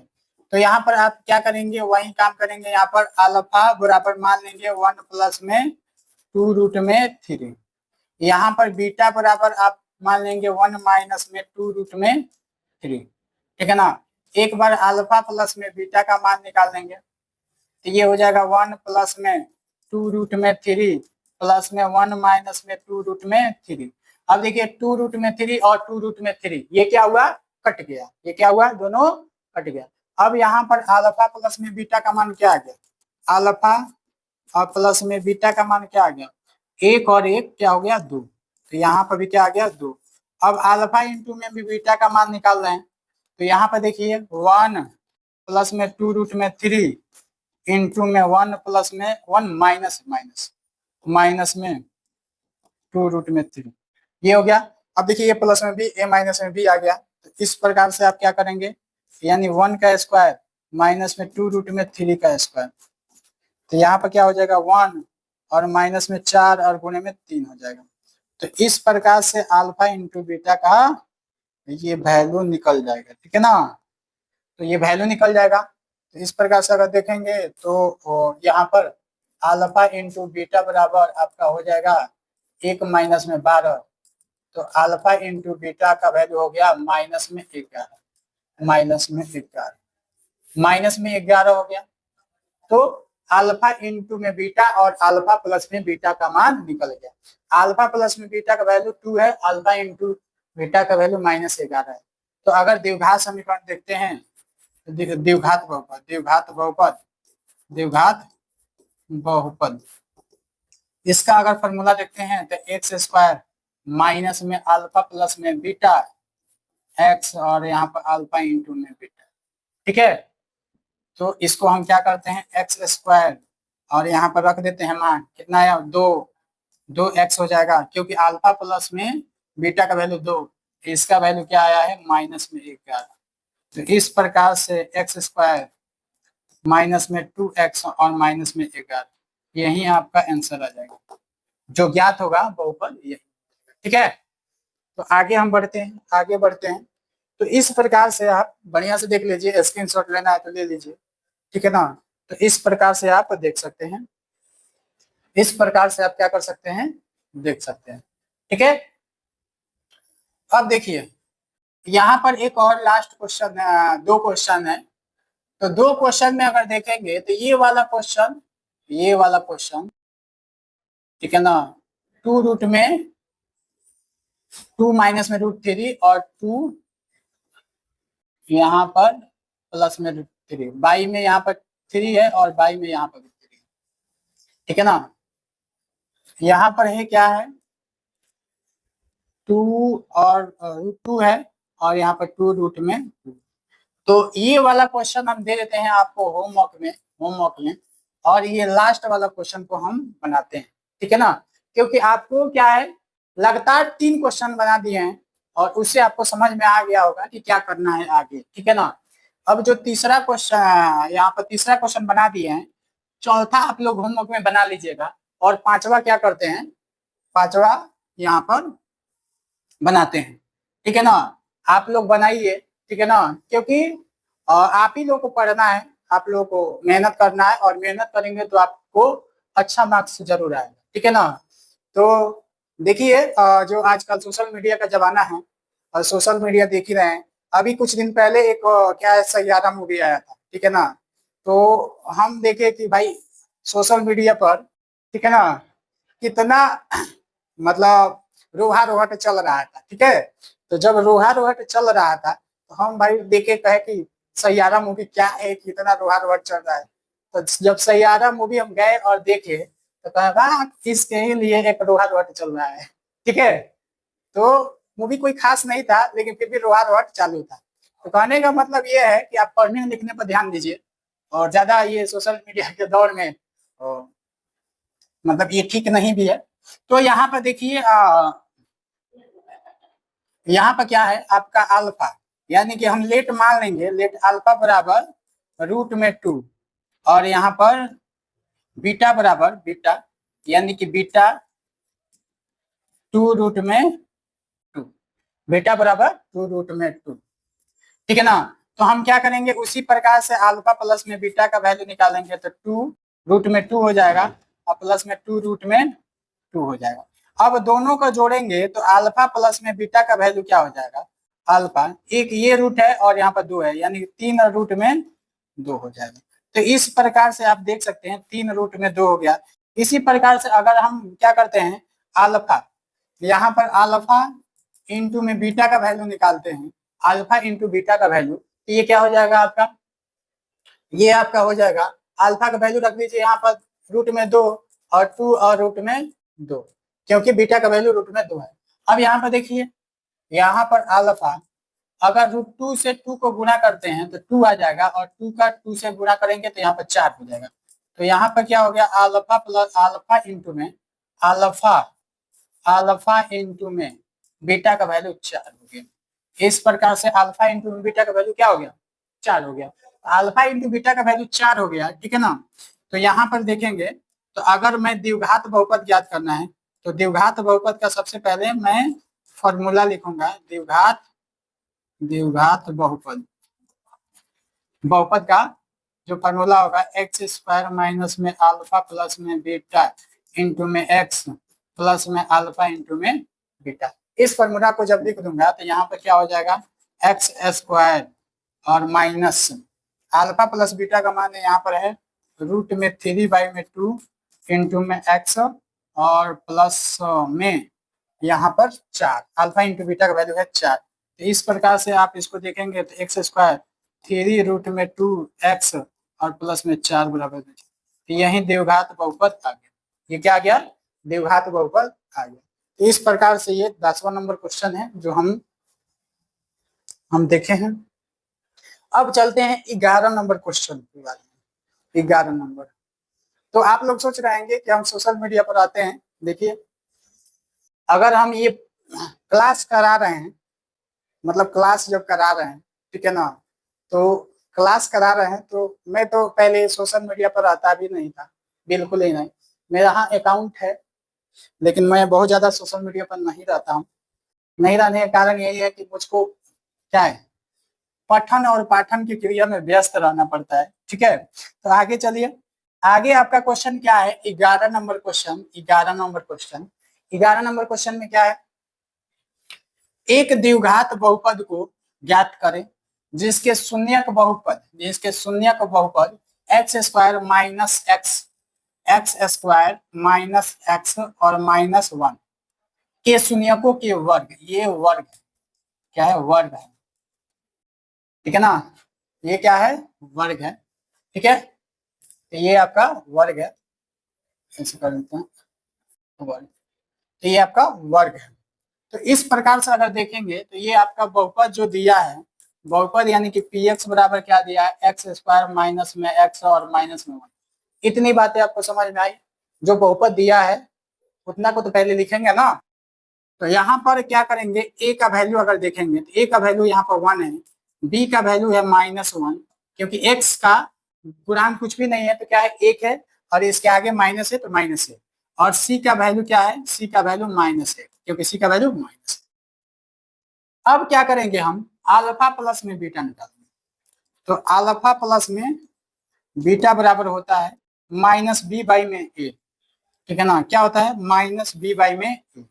तो यहाँ पर आप क्या करेंगे, वही काम करेंगे, यहाँ पर अल्फा बराबर मान लेंगे 1 प्लस में 2 रूट में 3, यहाँ पर बीटा बराबर आप मान लेंगे 1 माइनस में 2 रूट में 3, ठीक है ना। एक बार अल्फा प्लस में बीटा का मान निकाल देंगे तो ये हो जाएगा 1 प्लस में 2 रूट में 3 प्लस में 1 माइनस में 2 रूट में 3। अब देखिए 2 रूट में 3 और 2 रूट में 3, ये क्या हुआ, कट गया। ये क्या हुआ, दोनों कट गया। अब यहाँ पर अल्फा प्लस में बीटा का मान क्या आ गया, अल्फा और प्लस में बीटा का मान क्या आ गया, 1 और 1 क्या हो गया, 2। तो यहाँ पर भी क्या आ गया, 2। अब अल्फा इंटू में भी बीटा का मान निकाल रहे हैं, तो यहाँ पर देखिए 1 प्लस में 2 रूट में 3 इंटू में 1 प्लस में 1 माइनस माइनस माइनस में 2 रूट में 3, ये हो गया। अब देखिए ये प्लस में भी, ए माइनस में भी आ गया। तो इस प्रकार से आप क्या करेंगे, यानी 1 का स्क्वायर माइनस में 2 रूट में 3 का स्क्वायर, तो यहाँ पर क्या हो जाएगा 1 और माइनस में 4 और गुणे में 3 हो जाएगा। तो इस प्रकार से अल्फा इंटू बीटा का ये वैल्यू निकल जाएगा, ठीक है ना। तो ये वैल्यू निकल जाएगा। तो इस प्रकार से अगर देखेंगे तो यहाँ पर अल्फा इंटू बीटा बराबर आपका हो जाएगा 1 माइनस में 12। तो अल्फा इंटू बीटा का वैल्यू हो गया माइनस में 11, माइनस में 11, माइनस में 11 हो गया। तो अल्फा इंटू में बीटा और अल्फा प्लस में बीटा का मान निकल गया। अल्फा प्लस में बीटा का वैल्यू 2 है, अल्फा इंटू बीटा का वैल्यू -11 है। तो अगर द्विघात समीकरण देखते हैं, द्विघात बहुपद, द्विघात बहुपद, द्विघात बहुपद, इसका अगर फॉर्मूला देखते हैं तो एक्स स्क्वायर माइनस में अल्फा प्लस में बीटा एक्स और यहाँ पर अल्फा इंटू में बीटा, ठीक है। तो इसको हम क्या करते हैं, एक्स स्क्वायर और यहाँ पर रख देते हैं मान कितना आया, 2 एक्स हो जाएगा, क्योंकि अल्फा प्लस में बीटा का वैल्यू 2, इसका वैल्यू क्या आया है माइनस में 11। तो इस प्रकार से एक्स स्क्वायर माइनस में 2x और माइनस में 11, यही आपका आंसर आ जाएगा, जो ज्ञात होगा बहुपद यही, ठीक है। तो आगे हम बढ़ते हैं, आगे बढ़ते हैं। तो इस प्रकार से आप बढ़िया से देख लीजिए, स्क्रीनशॉट लेना है तो ले लीजिए, ठीक है ना। तो इस प्रकार से आप देख सकते हैं, इस प्रकार से आप क्या कर सकते हैं, देख सकते हैं, ठीक है। अब देखिए यहाँ पर एक और लास्ट क्वेश्चन, 2 क्वेश्चन है। तो 2 क्वेश्चन में अगर देखेंगे तो ये वाला क्वेश्चन, ये वाला क्वेश्चन, ठीक है ना, 2 रूट में 2 माइनस में √3 और 2 यहाँ पर प्लस में √3, बाई में यहाँ पर 3 है और बाई में यहाँ पर 3 है, ठीक है ना। यहाँ पर है क्या है, 2 और √2 है और यहाँ पर 2 रूट में 2। तो ये वाला क्वेश्चन हम दे देते हैं आपको होमवर्क में, और ये लास्ट वाला क्वेश्चन को हम बनाते हैं, ठीक है ना। क्योंकि आपको क्या है, लगातार 3 क्वेश्चन बना दिए हैं और उससे आपको समझ में आ गया होगा कि क्या करना है आगे, ठीक है ना। अब जो तीसरा क्वेश्चन, यहाँ पर तीसरा क्वेश्चन बना दिए हैं, चौथा आप लोग होमवर्क में बना लीजिएगा, और 5वां क्या करते हैं, 5वां यहाँ पर बनाते हैं, ठीक है ना। आप लोग बनाइए, ठीक है ना, क्योंकि आप ही लोग को पढ़ना है, आप लोगों को मेहनत करना है, और मेहनत करेंगे तो आपको अच्छा मार्क्स जरूर आएगा, ठीक है ना। तो देखिए जो आजकल सोशल मीडिया का जमाना है, और सोशल मीडिया देख ही रहे हैं, अभी कुछ दिन पहले एक क्या है, सैयारा मूवी आया था, ठीक है ना। तो हम देखे कि भाई सोशल मीडिया पर, ठीक है ना, कितना मतलब रोहा रोहट चल रहा था, ठीक है। तो जब रोहा रोहट चल रहा था तो हम भाई देखे, कहे कि सैयारा मूवी क्या है, कितना रोहा रोहट चल रहा है। तो जब सैयारा मूवी हम गए और देखे तो कहा इसके ही लिए एक रोहा रोहट चल रहा है, ठीक है। तो मूवी कोई खास नहीं था, लेकिन फिर भी रोहा रोहट चालू था। तो कहने का मतलब ये है कि आप पढ़ने लिखने पर ध्यान दीजिए, और ज्यादा ये सोशल मीडिया के दौर में मतलब ये ठीक नहीं भी है। तो यहाँ पर देखिए यहाँ पर क्या है आपका अल्फा, यानी कि हम लेट मान लेंगे, लेट अल्फा बराबर √2, और यहाँ पर बीटा बराबर बीटा, यानी कि बीटा 2 रूट में 2, बीटा बराबर 2 रूट में 2, ठीक है ना। तो हम क्या करेंगे, उसी प्रकार से अल्फा प्लस में बीटा का वैल्यू निकालेंगे, तो 2 रूट में 2 हो जाएगा और प्लस में 2 रूट में 2 हो जाएगा। अब दोनों को जोड़ेंगे तो अल्फा प्लस में बीटा का वैल्यू क्या हो जाएगा, अल्फा, एक ये रूट है और यहाँ पर 2 है, यानी 3 रूट में 2 हो जाएगा। तो इस प्रकार से आप देख सकते हैं 3 रूट में 2 हो गया, इसी प्रकार से अगर हम क्या करते हैं, अल्फा, यहाँ पर अल्फा इंटू में बीटा का वैल्यू निकालते हैं, अल्फा इंटू बीटा का वैल्यू, तो ये क्या हो जाएगा आपका, ये आपका हो जाएगा अल्फा का वैल्यू रख दीजिए यहाँ पर रूट में 2 और 2 और रूट में 2, क्योंकि बीटा का वैल्यू रूट में 2 है। अब यहाँ पर देखिए, यहाँ पर अल्फा अगर रूट 2 से 2 को गुणा करते हैं तो 2 आ जाएगा, और 2 का 2 से गुणा करेंगे तो यहाँ पर 4 हो जाएगा। तो यहाँ पर क्या हो गया, अल्फा प्लस अल्फा इंटू में अल्फा, अल्फा इंटू में बीटा का वैल्यू 4 हो गया। इस प्रकार से अल्फा इंटू बीटा का वैल्यू क्या हो गया, 4 हो गया। अल्फा इंटू बीटा का वैल्यू 4 हो गया, ठीक है ना। तो यहाँ पर देखेंगे, तो अगर मैं द्विघात बहुपद ज्ञात करना है तो द्विघात बहुपद का सबसे पहले मैं फॉर्मूला लिखूंगा, द्विघात, द्विघात बहुपद, बहुपद का जो फॉर्मूला होगा एक्स स्क्वायर माइनस में अल्फा प्लस में बीटा इंटू में एक्स प्लस में अल्फा इंटू में बीटा। इस फॉर्मूला को जब लिख दूंगा तो यहाँ पर क्या हो जाएगा, एक्स स्क्वायर और माइनस अल्फा प्लस बीटा का मान यहाँ पर है रूट में 3/2 इंटू में एक्स और प्लस में यहाँ पर 4, अल्फा इंटू बीटा का वैल्यू है 4। तो इस प्रकार से आप इसको देखेंगे तो एक्स स्क्वायर 3 रूट में 2x और प्लस में 4 बराबर, तो यही द्विघात बहुपद आ गया। ये क्या आ गया, द्विघात बहुपद आ गया। तो इस प्रकार से ये 10वां नंबर क्वेश्चन है जो हम देखे हैं। अब चलते हैं 11 नंबर क्वेश्चन के बारे में। 11 नंबर, तो आप लोग सोच रहे हैं कि हम सोशल मीडिया पर आते हैं, देखिए अगर हम ये क्लास करा रहे हैं, मतलब क्लास जब करा रहे हैं, ठीक है ना, तो क्लास करा रहे हैं तो मैं तो पहले सोशल मीडिया पर आता भी नहीं था, बिल्कुल ही नहीं। मेरा हाँ अकाउंट है, लेकिन मैं बहुत ज्यादा सोशल मीडिया पर नहीं रहता हूँ। नहीं रहने का कारण यही है कि मुझको क्या है, पठन और पाठन की क्रिया में व्यस्त रहना पड़ता है, ठीक है। तो आगे चलिए, आगे आपका क्वेश्चन क्या है, 11 number question. 11 number question, 11 number question में क्या है, एक द्विघात बहुपद को ज्ञात करें जिसके शून्यक बहुपद, जिसके शून्यक बहुपद x square minus x, x square minus x और माइनस 1 के शून्यकों के वर्ग, ये वर्ग क्या है, वर्ग है, ठीक है ना, ये क्या है, वर्ग है, ठीक है। तो ये आपका वर्ग है, ऐसे कर देते हैं वर्ग, तो ये आपका वर्ग है। तो इस प्रकार से अगर देखेंगे तो ये आपका बहुपद जो दिया है, बहुपद यानी कि पी एक्स बराबर क्या दिया है, एक्स स्क्वायर माइनस में एक्स और माइनस में 1। इतनी बातें आपको समझ में आई, जो बहुपद दिया है उतना को तो पहले लिखेंगे ना। तो यहाँ पर क्या करेंगे, ए का वैल्यू अगर देखेंगे तो ए का वैल्यू यहाँ पर 1 है, बी का वैल्यू है -1, क्योंकि एक्स का गुणांक कुछ भी नहीं है तो क्या है, 1 है, और इसके आगे माइनस है तो माइनस है। और सी का वैल्यू क्या है, सी का वैल्यू -1, क्योंकि सी का वैल्यू माइनस। अब क्या करेंगे, हम अल्फा प्लस में बीटा निकालेंगे। तो अल्फा प्लस में बीटा बराबर होता है -b/में a, ठीक है ना, क्या होता है, -b/में a।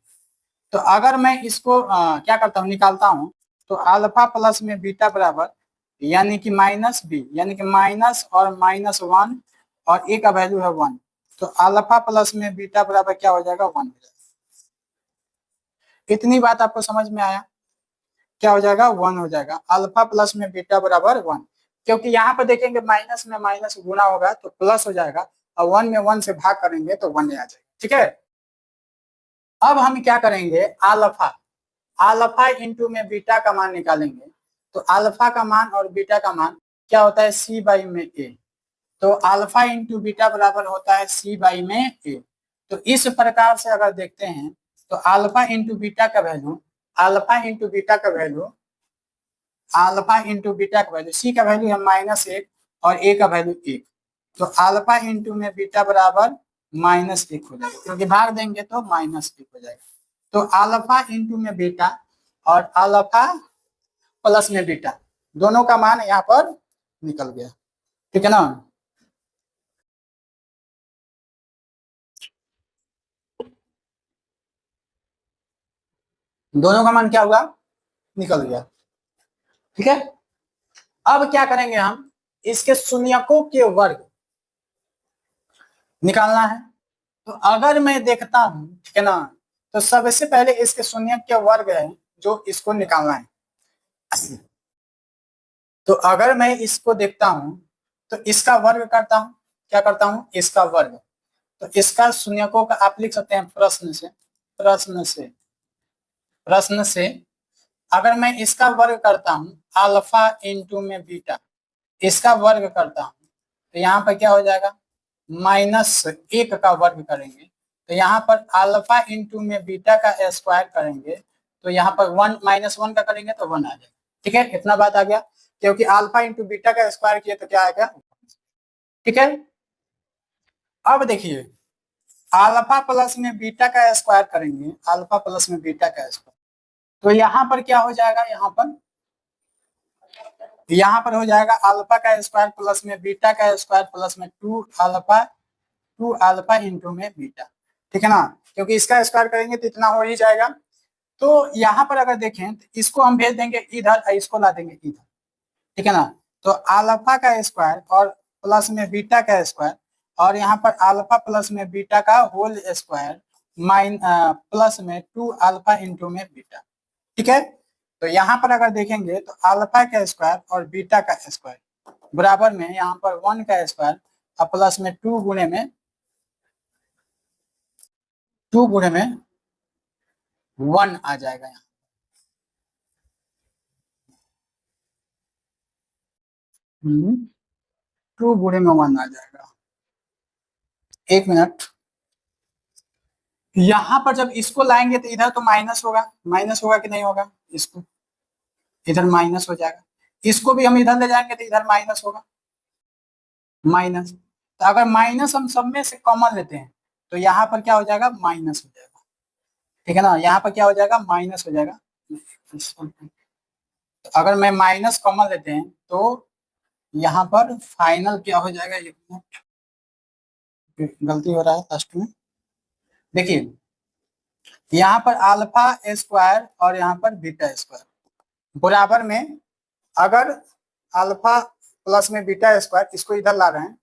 तो अगर मैं इसको क्या करता हूँ, निकालता हूँ, तो अल्फा प्लस में बीटा बराबर यानी कि -b, यानी कि माइनस और -1 और a का वैल्यू है 1, तो अल्फा प्लस में बीटा बराबर क्या हो जाएगा, 1 हो जाएगा। इतनी बात आपको समझ में आया, क्या हो जाएगा, 1 हो जाएगा, अल्फा प्लस में बीटा बराबर 1, क्योंकि यहाँ पर देखेंगे माइनस में माइनस गुना होगा तो प्लस हो जाएगा, और 1 में 1 से भाग करेंगे तो 1 आ जाएगा, ठीक है। अब हम क्या करेंगे, अल्फा, अल्फा इंटू में बीटा का मान निकालेंगे। तो अल्फा का मान और बीटा का मान क्या होता है, c/में a। तो अल्फा इंटू बीटा बराबर होता है c/में a। तो इस प्रकार से अगर देखते हैं तो अल्फा इंटू बीटा का वैल्यू, अल्फा इंटू बीटा का वैल्यू, अल्फा इंटू बीटा का वैल्यू, सी का वैल्यू है -1 और ए का वैल्यू 1, तो अल्फा इंटू में बीटा बराबर -1 हो जाएगा, क्योंकि भाग देंगे तो -1 हो जाएगा। तो अल्फा इंटू में बीटा और अल्फा प्लस में बीटा दोनों का मान यहाँ पर निकल गया, ठीक है ना। दोनों का मान क्या हुआ, निकल गया, ठीक है। अब क्या करेंगे, हम इसके शून्यकों के वर्ग निकालना है। तो अगर मैं देखता हूं, ठीक है ना, तो सबसे पहले इसके शून्य के वर्ग है जो इसको निकालना है। तो अगर मैं इसको देखता हूं तो इसका वर्ग करता हूं, क्या करता हूं, इसका वर्ग। तो इसका शून्यकों का आप लिख सकते हैं प्रश्न से अगर मैं इसका वर्ग करता हूं अल्फा इंटू में बीटा, इसका वर्ग करता हूं तो यहाँ पर क्या हो जाएगा, -1 का वर्ग करेंगे तो यहाँ पर अल्फा इंटू में बीटा का स्क्वायर करेंगे तो यहाँ पर 1 -1 का करेंगे तो 1 आ जाएगा। ठीक है, इतना बात आ गया, क्योंकि अल्फा इंटू बीटा का स्क्वायर किए तो क्या आएगा। ठीक है, अब देखिए अल्फा प्लस में बीटा का स्क्वायर करेंगे, अल्फा प्लस में बीटा का स्क्वायर, तो यहाँ पर क्या हो जाएगा, यहाँ पर हो जाएगा अल्फा का स्क्वायर प्लस में बीटा का स्क्वायर प्लस में 2 अल्फा इंटू में बीटा। ठीक है ना, क्योंकि इसका स्क्वायर करेंगे तो इतना हो ही जाएगा। तो यहाँ पर अगर देखें तो इसको हम भेज देंगे इधर, इसको ला देंगे इधर। ठीक है ना, तो अल्फा का स्क्वायर और प्लस में बीटा का स्क्वायर और यहाँ पर अल्फा प्लस में बीटा का होल स्क्वायर प्लस में 2 अल्फा इंटू में बीटा। ठीक है, तो यहाँ पर अगर देखेंगे तो अल्फा का स्क्वायर और बीटा का स्क्वायर बराबर में यहाँ पर 1 का स्क्वायर और प्लस में 2 गुणे में 1 आ जाएगा यहाँ। 2 गुणे में 1 आ जाएगा। एक मिनट, यहाँ पर जब इसको लाएंगे तो इधर तो माइनस होगा कि नहीं होगा, इसको इधर माइनस हो जाएगा, इसको भी हम इधर ले जाएंगे तो इधर माइनस होगा, माइनस। तो अगर माइनस हम सब में से कॉमन लेते हैं तो यहाँ पर क्या हो जाएगा, माइनस हो जाएगा। ठीक है ना, यहाँ पर क्या हो जाएगा, माइनस हो जाएगा। तो अगर मैं माइनस कॉमन लेते हैं तो यहाँ पर फाइनल क्या हो जाएगा, एक मिनट गलती हो रहा है लास्ट में। देखिए यहाँ पर अल्फा स्क्वायर और यहाँ पर बीटा स्क्वायर बराबर में, अगर अल्फा प्लस में बीटा स्क्वायर इसको इधर ला रहे हैं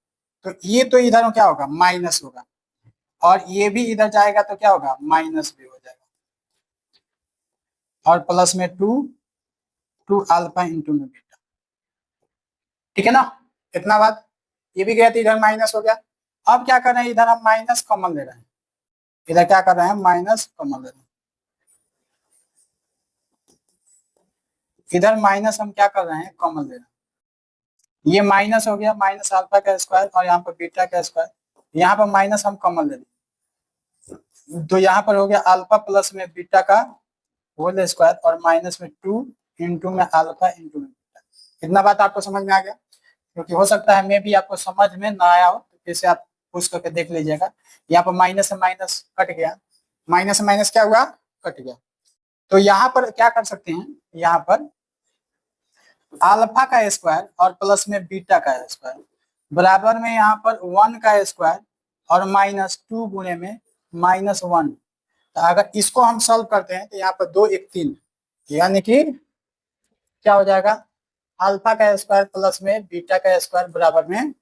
तो ये तो इधर क्या होगा, माइनस होगा, और ये भी इधर जाएगा तो क्या होगा, माइनस भी हो जाएगा, और प्लस में 2 अल्फा इंटू में बीटा। ठीक है ना, इतना बात, ये भी गया तो इधर माइनस हो गया। अब क्या कर रहे हैं, इधर हम माइनस कॉमन ले रहे हैं, इधर क्या कर रहे हैं, माइनस कॉमन ले रहे हैं, इधर माइनस हम क्या कर रहे हैं, कॉमन ले रहे हैं। ये माइनस हो गया, माइनस अल्फा का स्क्वायर और यहाँ पर बीटा का स्क्वायर, यहाँ पर माइनस हम कॉमन ले लें तो यहाँ पर हो गया अल्फा प्लस में बीटा का होल स्क्वायर और माइनस में 2 इंटू में अल्फा इंटू में बीटा। इतना बात आपको समझ में आ गया, क्योंकि हो सकता है मैं भी आपको समझ में ना आया हो, तो इसे आप पूछ करके देख लीजिएगा। यहाँ पर माइनस से माइनस कट गया, माइनस से माइनस क्या हुआ, कट गया। तो यहाँ पर क्या कर सकते हैं, यहाँ पर अल्फा का स्क्वायर और प्लस में बीटा का स्क्वायर बराबर में यहाँ पर 1 का स्क्वायर और -2 गुणे में -1। तो अगर इसको हम सॉल्व करते हैं तो यहाँ पर 2 1 3, यानी कि क्या हो जाएगा, अल्फा का स्क्वायर प्लस में बीटा का स्क्वायर बराबर में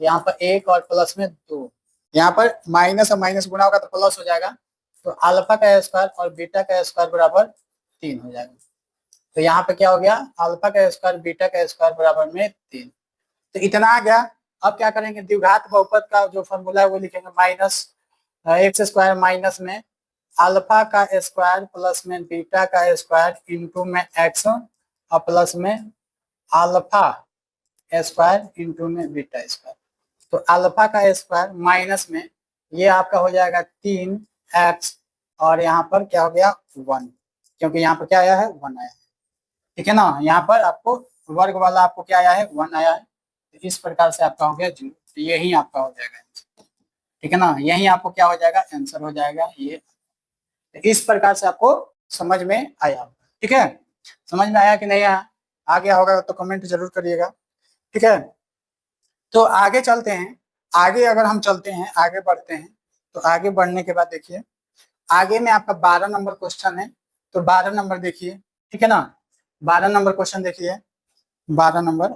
यहाँ पर 1 और प्लस में 2, यहाँ पर माइनस और माइनस गुणा होगा तो प्लस हो जाएगा, तो अल्फा का स्क्वायर और बीटा का स्क्वायर बराबर 3 हो जाएगा। तो यहाँ पे क्या हो गया, अल्फा का स्क्वायर बीटा का स्क्वायर बराबर में 3। तो इतना आ गया। अब क्या करेंगे, द्विघात बहुपद का जो फॉर्मूला है वो लिखेंगे, -x स्क्वायर माइनस में अल्फा का स्क्वायर प्लस में बीटा का स्क्वायर इंटू में x और प्लस में अल्फा स्क्वायर इंटू में बीटा स्क्वायर। तो अल्फा का स्क्वायर माइनस में ये आपका हो जाएगा 3x और यहाँ पर क्या हो गया 1, क्योंकि यहाँ पर क्या आया है 1 आया है। ठीक है ना, यहाँ पर आपको वर्ग वाला आपको क्या आया है 1 आया है, तो इस प्रकार से आपका हो गया 0, तो यही आपका हो जाएगा आंसर। ठीक है ना, यही आपको क्या हो जाएगा, आंसर हो जाएगा ये। तो इस प्रकार से आपको समझ में आया। ठीक है, समझ में आया कि नहीं आया, आ गया होगा तो कमेंट जरूर करिएगा। ठीक है, तो आगे चलते हैं, आगे अगर हम चलते हैं, आगे बढ़ते हैं, तो आगे बढ़ने के बाद देखिए आगे में आपका 12 नंबर क्वेश्चन है, तो 12 नंबर देखिए। ठीक है ना, 12 नंबर क्वेश्चन देखिए, 12 नंबर।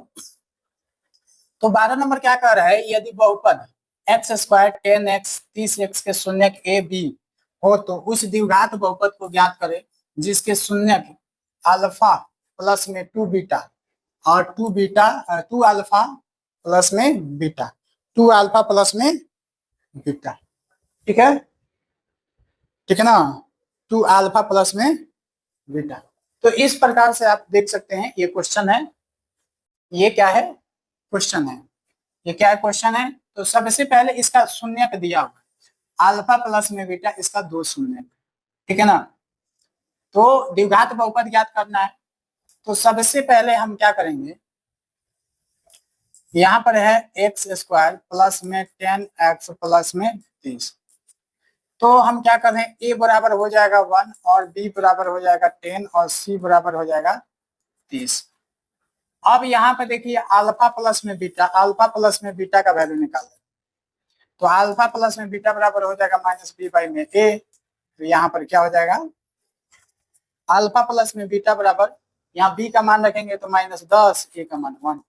तो 12 नंबर क्या कह रहा है, यदि बहुपद एक्स स्क्वायर 10x 30x के शून्यक ए बी हो तो उस द्विघात बहुपद को ज्ञात करें जिसके शून्यक अल्फा प्लस में 2 बीटा और 2 अल्फा प्लस में बीटा, 2 अल्फा प्लस में बीटा। ठीक है, ठीक है ना, 2 अल्फा प्लस में बीटा। तो इस प्रकार से आप देख सकते हैं ये क्वेश्चन है, ये क्या है, क्वेश्चन है, ये क्या है, क्वेश्चन है। तो सबसे पहले इसका शून्यक दिया हुआ अल्फा प्लस में बीटा, इसका 2 शून्यक, ठीक है ना। तो द्विघात बहुपद ज्ञात करना है, तो सबसे पहले हम क्या करेंगे, यहाँ पर है एक्स स्क्वायर प्लस में 10x प्लस में 30, तो हम क्या कर रहे हैं, a बराबर हो जाएगा 1 और b बराबर हो जाएगा 10 और c बराबर हो जाएगा 30। अब यहाँ पे देखिए अल्फा प्लस में बीटा, अल्फा प्लस में बीटा का वैल्यू निकाल, तो अल्फा प्लस में बीटा बराबर हो जाएगा माइनस बी बाई में ए। तो यहाँ पर क्या हो जाएगा, अल्फा प्लस में बीटा बराबर, यहाँ बी का मान रखेंगे तो -10, ए का मान 1,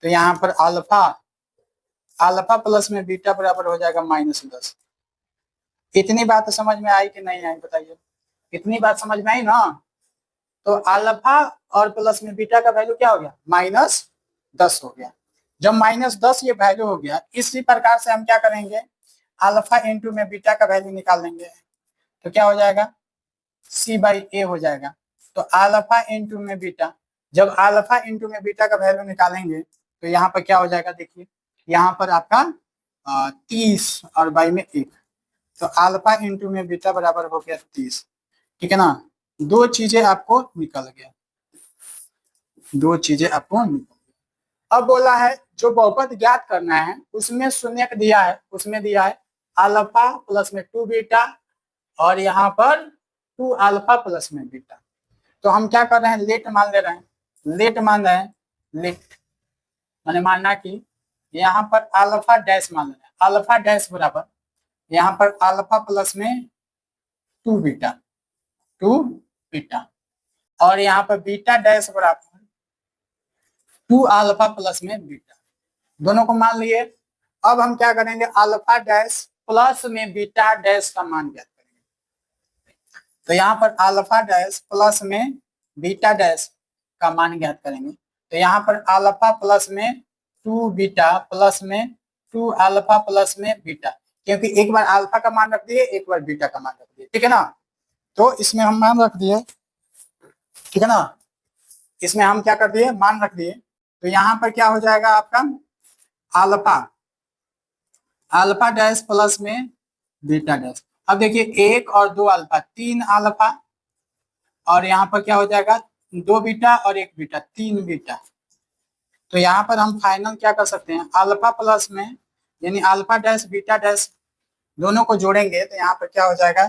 तो यहाँ पर अल्फा प्लस में बीटा बराबर हो जाएगा -10। इतनी बात समझ में आई कि नहीं आई बताइए, इतनी बात समझ में आई ना। तो अल्फा और प्लस में बीटा का वैल्यू क्या हो गया, -10 हो गया। जब -10 ये वैल्यू हो गया, इसी प्रकार से हम क्या करेंगे, अल्फा इंटू में बीटा का वैल्यू निकाल लेंगे, तो क्या हो जाएगा, c बाई ए हो जाएगा। तो अल्फा इंटू में बीटा, जब अल्फा इंटू में बीटा का वैल्यू निकालेंगे तो यहाँ पर क्या हो जाएगा, देखिए यहाँ पर आपका 30 और बाई में 1, तो अल्फा इंटू में बीटा बराबर हो गया 30, ठीक है ना। दो चीजें आपको निकल गया, दो चीजें आपको निकल गया। अब बोला है जो बहुपद ज्ञात करना है उसमें शून्यक दिया है, उसमें दिया है अल्फा प्लस में 2 बीटा और यहाँ पर 2 अल्फा प्लस में बीटा। तो हम क्या कर रहे हैं, लेट मान ले रहे हैं, लेट मान रहे हैं, लेट मैंने मानना कि यहाँ पर अल्फा डैश मान रहे हैं, अल्फा डैश बराबर यहाँ पर अल्फा प्लस में 2 बीटा, 2 बीटा और यहाँ पर बीटा डैश बराबर 2 अल्फा प्लस में बीटा, दोनों को मान लिए। अब हम क्या करेंगे, अल्फा डैश प्लस में बीटा डैश का मान ज्ञात करेंगे। तो यहाँ पर अल्फा डैश प्लस में बीटा डैश का मान ज्ञात करेंगे। तो यहाँ पर अल्फा प्लस में 2 बीटा प्लस में 2 अल्फा प्लस में बीटा, क्योंकि एक बार अल्फा का मान रख दिए, एक बार बीटा का मान रख दिए, ठीक है ना। तो इसमें हम मान रख दिए, ठीक है ना, इसमें हम क्या कर दिए, मान रख दिए। तो यहाँ पर क्या हो जाएगा आपका अल्फा, अल्फा डैश प्लस में बीटा डैश। अब देखिए 1 और 2 अल्फा, 3 अल्फा और यहाँ पर क्या हो जाएगा 2 बीटा और 1 बीटा, 3 बीटा। तो यहाँ पर हम फाइनल क्या कर सकते हैं, अल्फा प्लस में यानी अल्फा डैश बीटा डैश दोनों को जोड़ेंगे तो यहाँ पर क्या हो जाएगा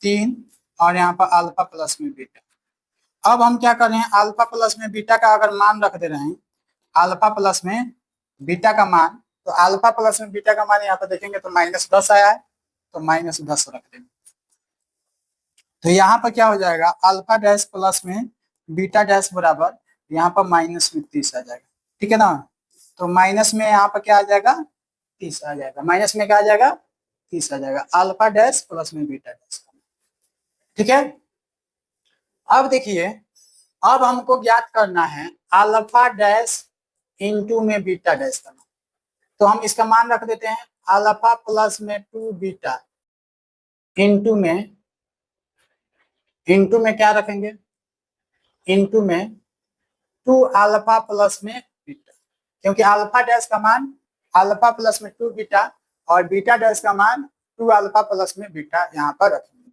3 और यहाँ पर अल्फा प्लस में बीटा। अब हम क्या कर रहे हैं, अल्फा प्लस में बीटा का अगर मान रख दे रहे हैं, अल्फा प्लस में बीटा का मान, तो अल्फा प्लस में बीटा का मान यहाँ पर देखेंगे तो -10 आया है, तो -10 रख देंगे। तो यहाँ पर क्या हो जाएगा, अल्फा डैश प्लस में बीटा डैश बराबर यहाँ पर -30 आ जाएगा, ठीक है ना। तो माइनस में यहाँ पर क्या आ जाएगा 30 आ जाएगा, माइनस में क्या आ जाएगा 30 आ जाएगा, अल्फा डैश प्लस में बीटा डैश, ठीक है। अब देखिए, अब हमको ज्ञात करना है अल्फा डैश इंटू में बीटा डैश करना, तो हम इसका मान रख देते हैं अल्फा प्लस में 2 बीटा इंटू में क्या रखेंगे, इंटू में 2 अल्फा प्लस में बीटा, क्योंकि अल्फा डैश का मान अल्फा प्लस में 2 बीटा और बीटा डैश का मान 2 अल्फा प्लस में बीटा यहाँ पर रखेंगे।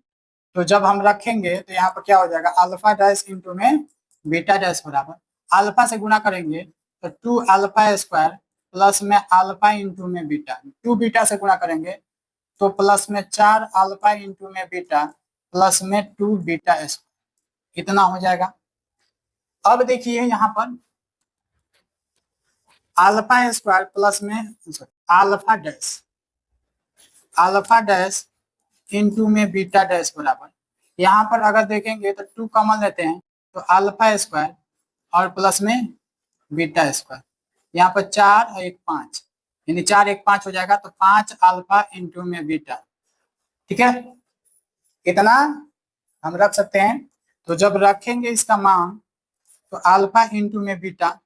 तो जब हम रखेंगे तो यहाँ पर क्या हो जाएगा, अल्फा डैश इंटू में बीटा डैश बराबर अल्फा से गुणा करेंगे तो 2 अल्फा स्क्वायर प्लस में अल्फा इंटू में बीटा, 2 बीटा से गुणा करेंगे तो प्लस में 4 अल्फा इंटू में बीटा प्लस में 2 बीटा स्क्वायर, इतना हो जाएगा। अब देखिए यहाँ पर अल्फा स्क्वायर प्लस में अल्फा डैश इंटू में बीटा डैश बराबर, यहाँ पर अगर देखेंगे तो 2 कॉमन लेते हैं तो अल्फा स्क्वायर और प्लस में बीटा स्क्वायर, यहाँ पर 4 और 1 5, यानी 4 1 5 हो जाएगा, तो 5 अल्फा इंटू में बीटा। ठीक है, इतना हम रख सकते हैं। तो जब रखेंगे इसका मान, तो अल्फा इंटू में बीटा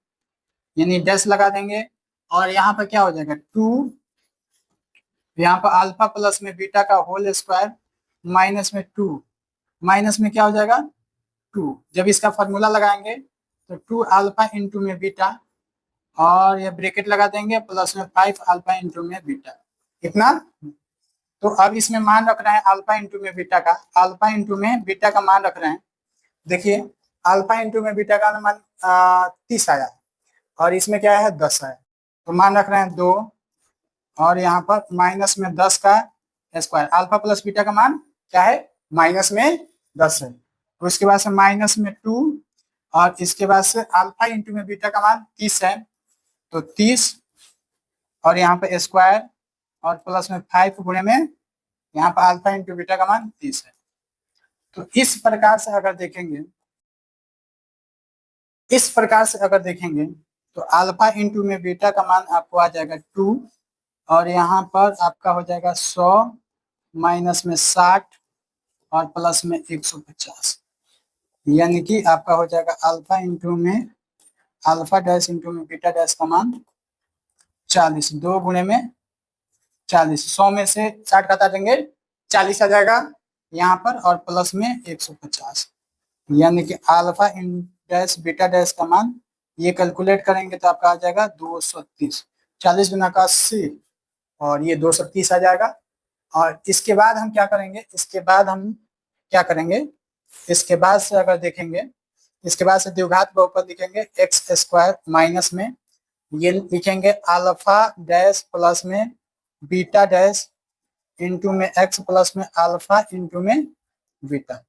यानी डैश लगा देंगे, और यहाँ पर क्या हो जाएगा 2, यहाँ पर अल्फा प्लस में बीटा का होल स्क्वायर माइनस में 2, माइनस में क्या हो जाएगा 2। जब इसका फॉर्मूला लगाएंगे तो 2 अल्फा इंटू में बीटा, और ये ब्रैकेट लगा देंगे प्लस में 5 अल्फा इंटू में बीटा। इतना। तो अब इसमें मान रख रहे हैं अल्फा इंटू में बीटा का, अल्फा इंटू में बीटा का मान रख रहे हैं। देखिए अल्फा इंटू में बीटा का मान 30 आया, और इसमें क्या है 10 है, तो मान रख रहे हैं 2, और यहाँ पर माइनस में 10 का स्क्वायर। अल्फा प्लस बीटा का मान क्या है माइनस में 10 है, तो उसके बाद से माइनस में 2, और इसके बाद से अल्फा इंटू में बीटा का मान 30 है, तो 30, और यहाँ पे स्क्वायर और प्लस में 5 गुणे में यहाँ पर अल्फा इंटू बीटा का मान 30 है। तो इस प्रकार से अगर देखेंगे, इस प्रकार से अगर देखेंगे तो अल्फा इंटू में बीटा का मान आपको आ जाएगा 2, और यहाँ पर आपका हो जाएगा 100 माइनस में 60 और प्लस में 150, यानी कि आपका हो जाएगा अल्फा इंटू में अल्फा डैश इंटू में बीटा डैश का मान 40, 2 गुणे में 40, 100 में से 60 काटा देंगे 40 आ जाएगा यहाँ पर, और प्लस में 150, यानी कि alpha in dash beta dash का मान ये कैलकुलेट करेंगे तो आपका आ जाएगा 230, 40 गुना का 80, और ये 230 आ जाएगा। और इसके बाद हम क्या करेंगे, इसके बाद हम क्या करेंगे, इसके बाद से अगर देखेंगे, इसके बाद से द्विघात बहुपद लिखेंगे एक्स स्क्वायर माइनस में ये लिखेंगे अल्फा डैश प्लस में बीटा डैश इंटू में एक्स प्लस में अल्फा इंटू में बीटा।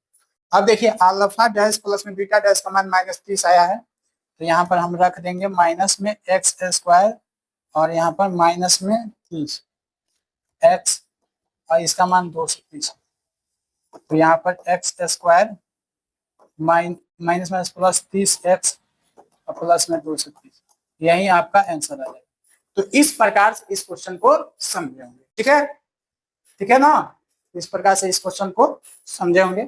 अब देखिए अल्फा डैश प्लस में बीटा डैश का मान -30 आया है, तो यहाँ पर हम रख देंगे माइनस में एक्स स्क्वायर, और यहाँ पर माइनस में 30 एक्स, और इसका मान 230, तो यहाँ पर x square minus minus plus 30 x और प्लस में 230, यही आपका आंसर आ जाएगा। तो इस प्रकार से इस क्वेश्चन को समझे होंगे। ठीक है, ठीक है ना, इस प्रकार से इस क्वेश्चन को समझे होंगे।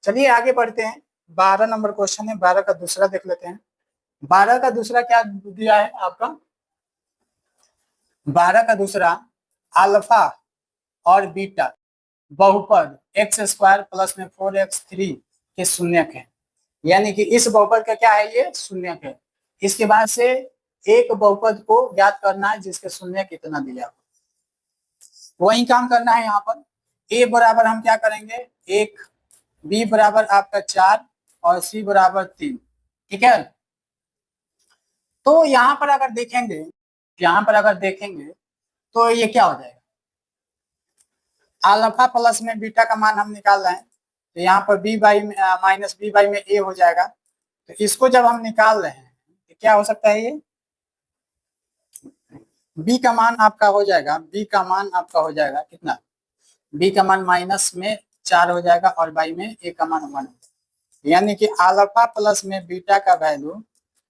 चलिए आगे बढ़ते हैं। 12 नंबर क्वेश्चन है, 12 का दूसरा देख लेते हैं। 12 का दूसरा क्या दिया है आपका, 12 का दूसरा अल्फा और बीटा बहुपद एक्स स्क्वायर प्लस में 4x3 के शून्यक है, यानी कि इस बहुपद का क्या है ये शून्यक है। इसके बाद से एक बहुपद को ज्ञात करना है जिसके शून्यक कितना दिया हो, वही काम करना है। यहाँ पर a बराबर हम क्या करेंगे 1, b बराबर आपका 4 और c बराबर 3। ठीक है, तो यहाँ पर अगर देखेंगे, यहाँ पर अगर देखेंगे तो ये क्या हो जाएगा, अल्फा प्लस में बीटा का मान हम निकाल रहे हैं, तो यहाँ पर b by minus B by में a हो जाएगा। तो इसको जब हम निकाल रहे हैं तो क्या हो सकता है, ये b का मान आपका हो जाएगा, b का मान आपका हो जाएगा कितना, b का मान माइनस में 4 हो जाएगा, और बाई में a का मान 1, यानी कि अल्फा प्लस में बीटा का वैल्यू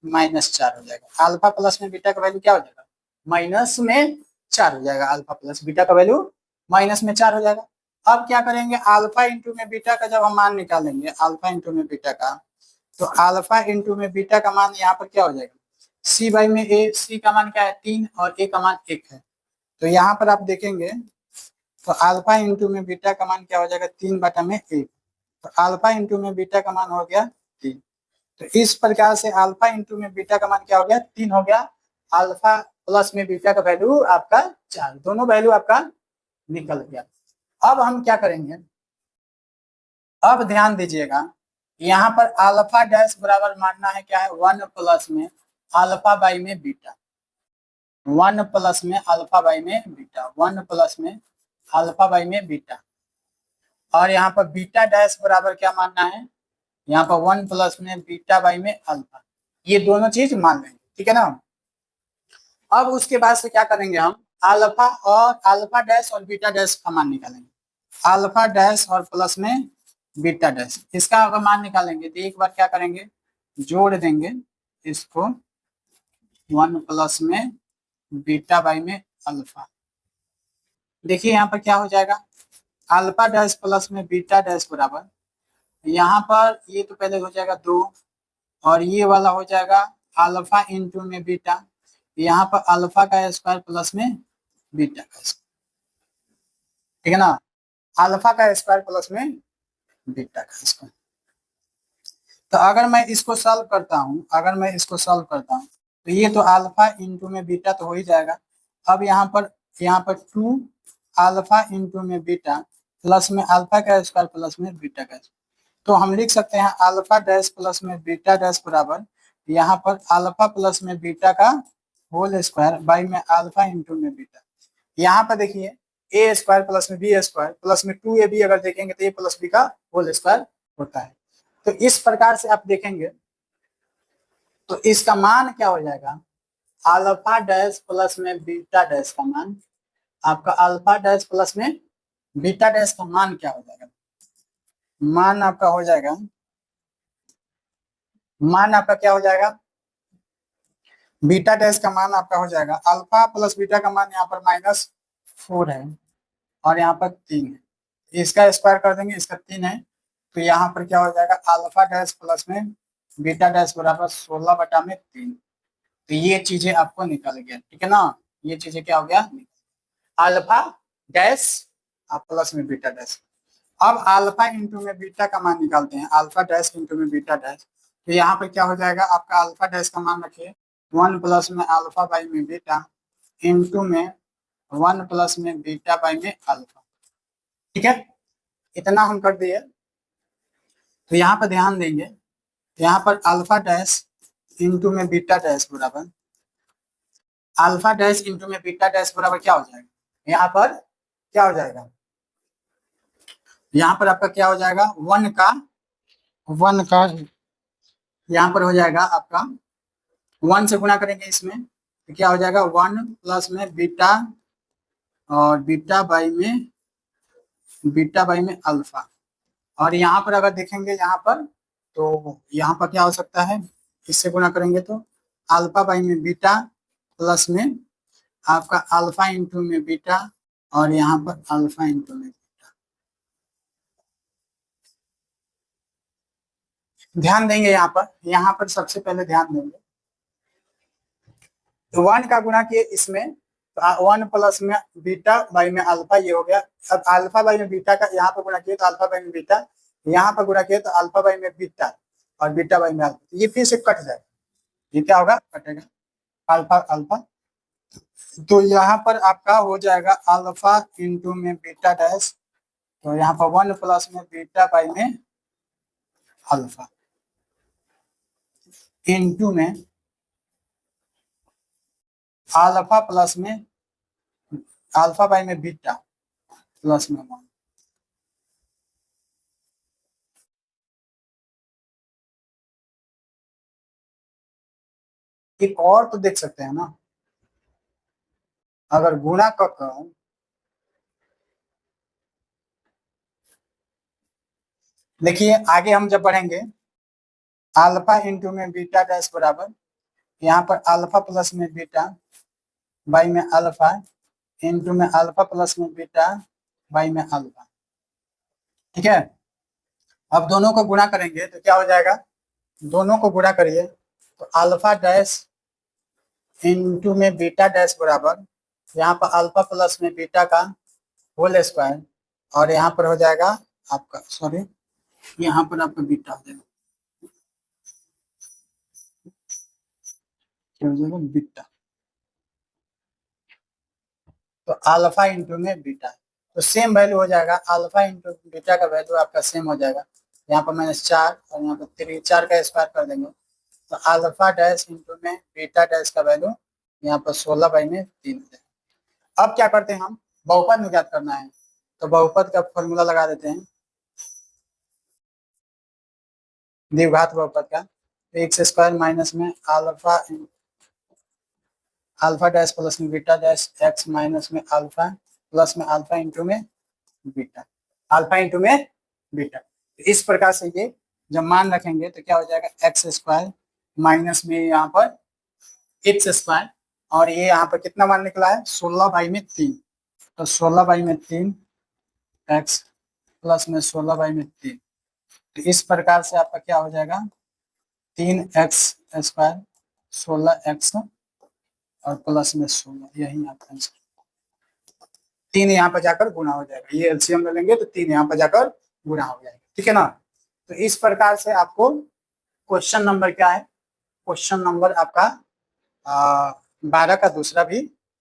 -4 हो जाएगा। अल्फा प्लस में बीटा का वैल्यू क्या हो जाएगा -4 हो जाएगा, अल्फा प्लस बीटा का वैल्यू -4 हो जाएगा। अब क्या करेंगे, अल्फा इंटू में बीटा का जब हम मान निकालेंगे, अल्फा इंटू में बीटा का, तो अल्फा इंटू में बीटा का मान यहाँ पर क्या हो जाएगा, c बाई में a, c का मान क्या है 3 और a का मान 1 है। तो यहाँ पर आप देखेंगे तो अल्फा इंटू में बीटा का मान क्या हो जाएगा 3/1, तो अल्फा इंटू में बीटा का मान हो गया 3। तो इस प्रकार से अल्फा इंटू में बीटा का मान क्या हो गया 3 हो गया, अल्फा प्लस में बीटा का वैल्यू आपका 4, दोनों वैल्यू आपका निकल गया। अब हम क्या करेंगे, अब ध्यान दीजिएगा, यहाँ पर अल्फा डैश बराबर मानना है क्या है 1 प्लस में अल्फा बाई में बीटा, 1 प्लस में अल्फा बाई में बीटा, 1 प्लस में अल्फा बाई में बीटा, और यहाँ पर बीटा डैश बराबर क्या मानना है, यहाँ पर 1 प्लस में बीटा बाई में अल्फा, ये दोनों चीज मान लेंगे। ठीक है ना, अब उसके बाद से क्या करेंगे, हम अल्फा और अल्फा डैश और बीटा डैश का मान निकालेंगे, अल्फा डैश और प्लस में बीटा डैश, इसका अगर मान निकालेंगे तो एक बार क्या करेंगे जोड़ देंगे इसको 1 प्लस में बीटा बाई में अल्फा। देखिए यहाँ पर क्या हो जाएगा, अल्फा डैश प्लस में बीटा डैश बराबर, यहाँ पर ये तो पहले हो जाएगा 2, और ये वाला हो जाएगा अल्फा इंटू में बीटा, यहाँ पर अल्फा का स्क्वायर प्लस में बीटा का स्क्वायर, ठीक है ना, अल्फा का स्क्वायर प्लस में बीटा का स्क्वायर। तो अगर मैं इसको सॉल्व करता हूँ, तो ये तो अल्फा इंटू में बीटा तो हो ही जाएगा। अब यहाँ पर 2 अल्फा इंटू में बीटा प्लस में अल्फा का स्क्वायर प्लस में बीटा का स्क्वायर, तो हम लिख सकते हैं अल्फा डैश प्लस में बीटा डैश बराबर, यहाँ पर अल्फा प्लस में बीटा का होल स्क्वायर बाई में अल्फा इंटू में बीटा। यहाँ पर देखिए ए स्क्वायर प्लस में बी स्क्वायर प्लस में 2ab अगर देखेंगे तो ए प्लस बी का होल स्क्वायर होता है। तो इस प्रकार से आप देखेंगे तो इसका मान क्या हो जाएगा, अल्फा डैश प्लस में बीटा डैश का मान, आपका अल्फा डैश प्लस में बीटा डैश का मान क्या हो जाएगा, मान आपका हो जाएगा, मान आपका क्या हो जाएगा, बीटा डैश का मान आपका हो जाएगा, अल्फा प्लस बीटा का मान यहाँ पर -4 है और यहाँ पर 3 है, इसका स्क्वायर कर देंगे, इसका 3 है, तो यहाँ पर क्या हो जाएगा अल्फा डैश प्लस में बीटा डैश बराबर 16/3। तो ये चीजें आपको निकल गया, ठीक है ना, ये चीजें क्या हो गया, अल्फा डैश प्लस में बीटा डैश। अब अल्फा इंटू में बीटा का मान निकालते हैं, अल्फा डैश इंटू में बीटा डैश, तो यहाँ पर क्या हो जाएगा आपका अल्फा डैश का मान रखिए 1 प्लस में अल्फा बाई में बीटा इंटू में 1 प्लस में बीटा बाई में अल्फा, ठीक है, इतना हम कर दिए। तो यहाँ पर ध्यान देंगे, यहाँ पर अल्फा डैश इंटू में बीटा डैश बराबर, अल्फा डैश इंटू में बीटा डैश बराबर क्या हो जाएगा, यहाँ पर क्या हो जाएगा, यहाँ पर आपका क्या हो जाएगा 1 का यहाँ पर हो जाएगा आपका 1 से गुणा करेंगे इसमें तो क्या हो जाएगा 1 प्लस में बीटा और बीटा बाई में अल्फा, और यहाँ पर अगर देखेंगे यहाँ पर तो यहाँ पर क्या हो सकता है, इससे गुणा करेंगे तो अल्फा बाई में बीटा प्लस में आपका अल्फा इंटू में बीटा और यहाँ पर अल्फा इंटू में बीटा। ध्यान देंगे यहाँ पर सबसे पहले ध्यान देंगे, तो 1 का गुणा किए इसमें तो 1 प्लस में बीटा बाई में अल्फा, ये हो गया। अब अल्फा बाई में बीटा का यहाँ पर गुणा किए तो अल्फा बाई में बीटा, यहाँ पर गुणा किए तो अल्फा बाई में बीटा और बीटा बाई में अल्फा, ये फिर से कट जाएगा, ये क्या होगा, कटेगा अल्फा अल्फा। तो यहाँ पर आपका हो जाएगा अल्फा इंटू में बीटा डैश, तो यहाँ पर 1 प्लस में बीटा बाई में अल्फा इंटू में अल्फा प्लस में अल्फा बाई में बीटा प्लस में 1। एक और तो देख सकते हैं ना, अगर गुणा कर देखिए आगे हम जब बढ़ेंगे अल्फा इंटू में बीटा डैश बराबर, यहाँ पर अल्फा प्लस में बीटा बाई में अल्फा इंटू में अल्फा प्लस में बीटा बाई में अल्फा, ठीक है। अब दोनों को गुणा करेंगे तो क्या हो जाएगा, दोनों को गुणा करिए तो अल्फा डैश इंटू में बीटा डैश बराबर, यहाँ पर अल्फा प्लस में बीटा का होल स्क्वायर और यहाँ पर हो जाएगा आपका यहाँ पर आपका बीटा हो जाएगा, क्या हो जाएगा बीटा, तो अल्फा इंटू में बीटा, तो सेम वैल्यू हो जाएगा, अल्फा इंटू बीटा का वैल्यू आपका सेम हो जाएगा, यहाँ पर -4 और यहाँ पर 3, 4 का स्क्वायर कर देंगे तो अल्फा डैश इंटू में बीटा डैश का वैल्यू यहाँ पर 16/3 है। अब क्या करते हैं, हम बहुपद में ज्ञात करना है, तो बहुपद का फॉर्मूला लगा देते हैं, द्विघात बहुपद का, एक्स स्क्वायर माइनस में अल्फा डैश प्लस में बीटा डैश एक्स माइनस में अल्फा प्लस में अल्फा इंटू में बीटा, अल्फा इंटू में बीटा। इस प्रकार से ये जब मान रखेंगे तो क्या हो जाएगा एक्स स्क्वायर माइनस में यहाँ पर एक्स स्क्वायर और ये यहाँ पर कितना मान निकला है 16/3। तो 16/3 x प्लस में 16/3। तो इस प्रकार से आपका क्या हो जाएगा 3x², 16x और प्लस में 16, यही आपका आंसर। 3 यहाँ पर जाकर गुना हो जाएगा, ये एलसीएम में लेंगे तो 3 यहाँ पर जाकर गुना हो जाएगा, ठीक है ना। तो इस प्रकार से आपको क्वेश्चन नंबर क्या है, क्वेश्चन नंबर आपका 12 का दूसरा भी